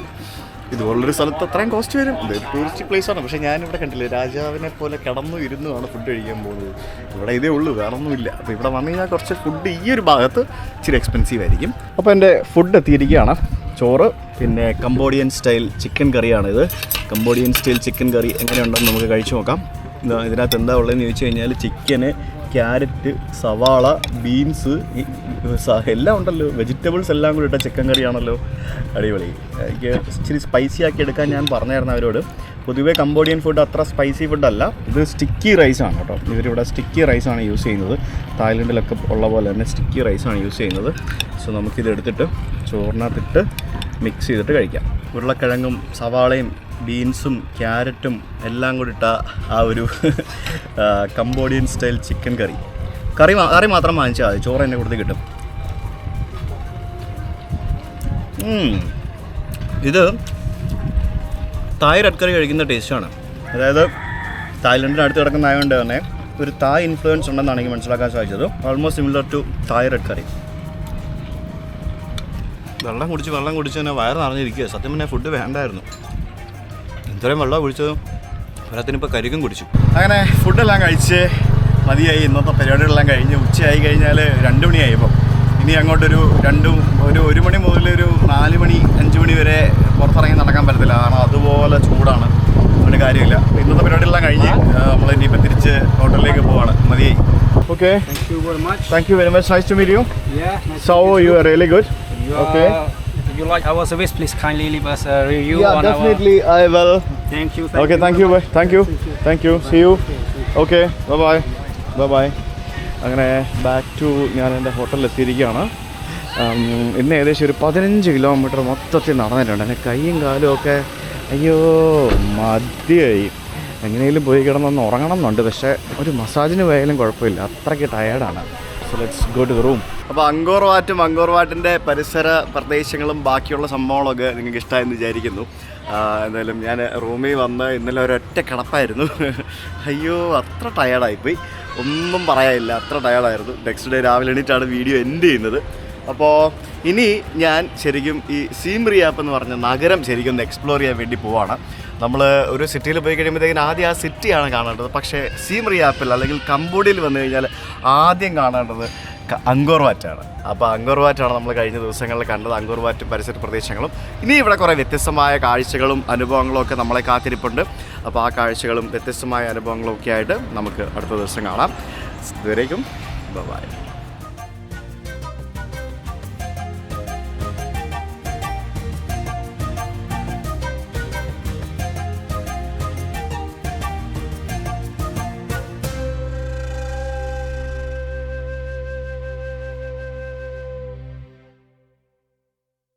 ഇതുപോലൊരു സ്ഥലത്ത് അത്രയും കോസ്റ്റ് വരും. ഇത് ടൂറിസ്റ്റ് പ്ലേസാണ്. പക്ഷേ ഞാനിവിടെ കണ്ടില്ല, രാജാവിനെ പോലെ കിടന്നു ഇരുന്നുമാണ് ഫുഡ് കഴിക്കാൻ പോകുന്നത്. ഇവിടെ ഇതേ ഉള്ളൂ, വേറെ ഒന്നുമില്ല. അപ്പോൾ ഇവിടെ വന്നു കഴിഞ്ഞാൽ കുറച്ച് ഫുഡ് ഈ ഒരു ഭാഗത്ത് ഇച്ചിരി എക്സ്പെൻസീവ് ആയിരിക്കും. അപ്പോൾ എൻ്റെ ഫുഡ് എത്തിയിരിക്കുകയാണ്. ചോറ്, പിന്നെ കംബോഡിയൻ സ്റ്റൈൽ ചിക്കൻ കറിയാണിത്. കംബോഡിയൻ സ്റ്റൈൽ ചിക്കൻ കറി എങ്ങനെയുണ്ടെന്ന് നമുക്ക് കഴിച്ചു നോക്കാം. ഇതിനകത്ത് എന്താ ഉള്ളതെന്ന് ചോദിച്ചു കഴിഞ്ഞാൽ ചിക്കന്, ക്യാരറ്റ്, സവാള, ബീൻസ് എല്ലാം ഉണ്ടല്ലോ, വെജിറ്റബിൾസ് എല്ലാം കൂടി ഇട്ട ചിക്കൻ കറിയാണല്ലോ. അടിപൊളി. എനിക്ക് ഇച്ചിരി സ്പൈസി ആക്കി എടുക്കാൻ ഞാൻ പറഞ്ഞായിരുന്നു അവരോട്. പൊതുവേ കംബോഡിയൻ ഫുഡ് അത്ര സ്പൈസി ഫുഡല്ല. ഇത് സ്റ്റിക്കി റൈസാണ് കേട്ടോ. ഇവരിവിടെ സ്റ്റിക്കി റൈസാണ് യൂസ് ചെയ്യുന്നത്. തായ്ലൻഡിലൊക്കെ ഉള്ള പോലെ തന്നെ സ്റ്റിക്കി റൈസാണ് യൂസ് ചെയ്യുന്നത്. സോ നമുക്കിത് എടുത്തിട്ട് ചോറിനകത്തിട്ട് മിക്സ് ചെയ്തിട്ട് കഴിക്കാം. ഉരുളക്കിഴങ്ങും സവാളയും ബീൻസും ക്യാരറ്റും എല്ലാം കൂടി ഇട്ട ആ ഒരു കംബോഡിയൻ സ്റ്റൈൽ ചിക്കൻ കറി മാത്രം വാങ്ങിച്ചാൽ മതി, ചോറ് എൻ്റെ കൂടുതൽ കിട്ടും. ഇത് തായ് റെഡ് കറി കഴിക്കുന്ന ടേസ്റ്റാണ്. അതായത് തായ്ലൻഡിന് അടുത്ത് കിടക്കുന്നതായതുകൊണ്ട് തന്നെ ഒരു തായ് ഇൻഫ്ലുവൻസ് ഉണ്ടെന്നാണ് എനിക്ക് മനസ്സിലാക്കാൻ സാധിച്ചത്. Almost similar to Thai red curry. വെള്ളം കുടിച്ച് തന്നെ വയറ് നിറഞ്ഞിരിക്കുക. സത്യം പറഞ്ഞാൽ ഫുഡ് വേണ്ടായിരുന്നു. ഇത്രയും വെള്ളം കുടിച്ചതും വെള്ളത്തിനിപ്പോൾ കരിക്കും കുടിച്ചു. അങ്ങനെ ഫുഡെല്ലാം കഴിച്ച് മതിയായി. ഇന്നത്തെ പരിപാടികളെല്ലാം കഴിഞ്ഞ് ഉച്ചയായി കഴിഞ്ഞാൽ 2 മണിയായി. ഇനി അങ്ങോട്ടൊരു 1 മണി മുതൽ ഒരു 4 മണി 5 മണി വരെ പുറത്തിറങ്ങി നടക്കാൻ പറ്റത്തില്ല. കാരണം അതുപോലെ ചൂടാണ്, ഒരു കാര്യമില്ല. ഇന്നത്തെ പരിപാടികളെല്ലാം കഴിഞ്ഞ് നമ്മൾ ഇനിയിപ്പോൾ തിരിച്ച് ഹോട്ടലിലേക്ക് പോവാണ്. മതിയായി. Okay, thank you very much. Nice to meet you. So you are really good. Okay. If you like our service, please kindly leave us a review. Yeah, on definitely I will. Thank you. Okay, thank you. Thank you. See you. Okay, bye. അങ്ങനെ back to ഞാൻ എൻ്റെ ഹോട്ടലിൽ എത്തിയിരിക്കുകയാണ്. ഇന്ന് ഏകദേശം ഒരു 15 kilometre മൊത്തത്തിൽ നടന്നിട്ടുണ്ട്. എൻ്റെ കൈയും കാലും ഒക്കെ അയ്യോ മതിയായി. എങ്ങനെയെങ്കിലും പോയി കിടന്നൊന്ന് ഉറങ്ങണം എന്നുണ്ട്. പക്ഷേ ഒരു മസാജിന് പോയാലും കുഴപ്പമില്ല, അത്രയ്ക്ക് ടയേർഡാണ്. So let's go to the room. അപ്പോൾ അങ്കോർ വാറ്റിൻ്റെ പരിസര പ്രദേശങ്ങളും ബാക്കിയുള്ള സംഭവങ്ങളൊക്കെ നിങ്ങൾക്ക് ഇഷ്ടമായെന്ന് വിചാരിക്കുന്നു. എന്തായാലും ഞാൻ റൂമിൽ വന്ന് ഇന്നലെ ഒരൊറ്റ കിടപ്പായിരുന്നു. അയ്യോ അത്ര ടയേർഡായിപ്പോയി, ഒന്നും പറയാനില്ല, അത്ര ടയേർഡായിരുന്നു. നെക്സ്റ്റ് ഡേ രാവിലെ എണീറ്റാണ് വീഡിയോ എൻഡ് ചെയ്യുന്നത്. അപ്പോൾ ഇനി ഞാൻ ശരിക്കും ഈ സീം റിയാപ്പ് എന്ന് പറഞ്ഞ നഗരം ശരിക്കും ഒന്ന് എക്സ്പ്ലോർ ചെയ്യാൻ വേണ്ടി പോവാണ്. നമ്മൾ ഒരു സിറ്റിയിൽ പോയി കഴിയുമ്പോഴത്തേക്കിന് ആദ്യം ആ സിറ്റിയാണ് കാണേണ്ടത്. പക്ഷേ സീം റിയാപ്പിൽ അല്ലെങ്കിൽ കംബോഡിയയിൽ വന്നു കഴിഞ്ഞാൽ ആദ്യം കാണേണ്ടത് അങ്കോർ വാറ്റാണ്. അപ്പോൾ അങ്കോർ വാറ്റാണ് നമ്മൾ കഴിഞ്ഞ ദിവസങ്ങളിൽ കണ്ടത്, അങ്കോർ വാറ്റ് പരിസര പ്രദേശങ്ങളും. ഇനി ഇവിടെ കുറേ വ്യത്യസ്തമായ കാഴ്ചകളും അനുഭവങ്ങളും ഒക്കെ നമ്മളെ കാത്തിരിപ്പുണ്ട്. അപ്പോൾ ആ കാഴ്ചകളും വ്യത്യസ്തമായ അനുഭവങ്ങളും ഒക്കെ ആയിട്ട് നമുക്ക് അടുത്ത ദിവസം കാണാം. ഇതുവരേക്കും ബൈ.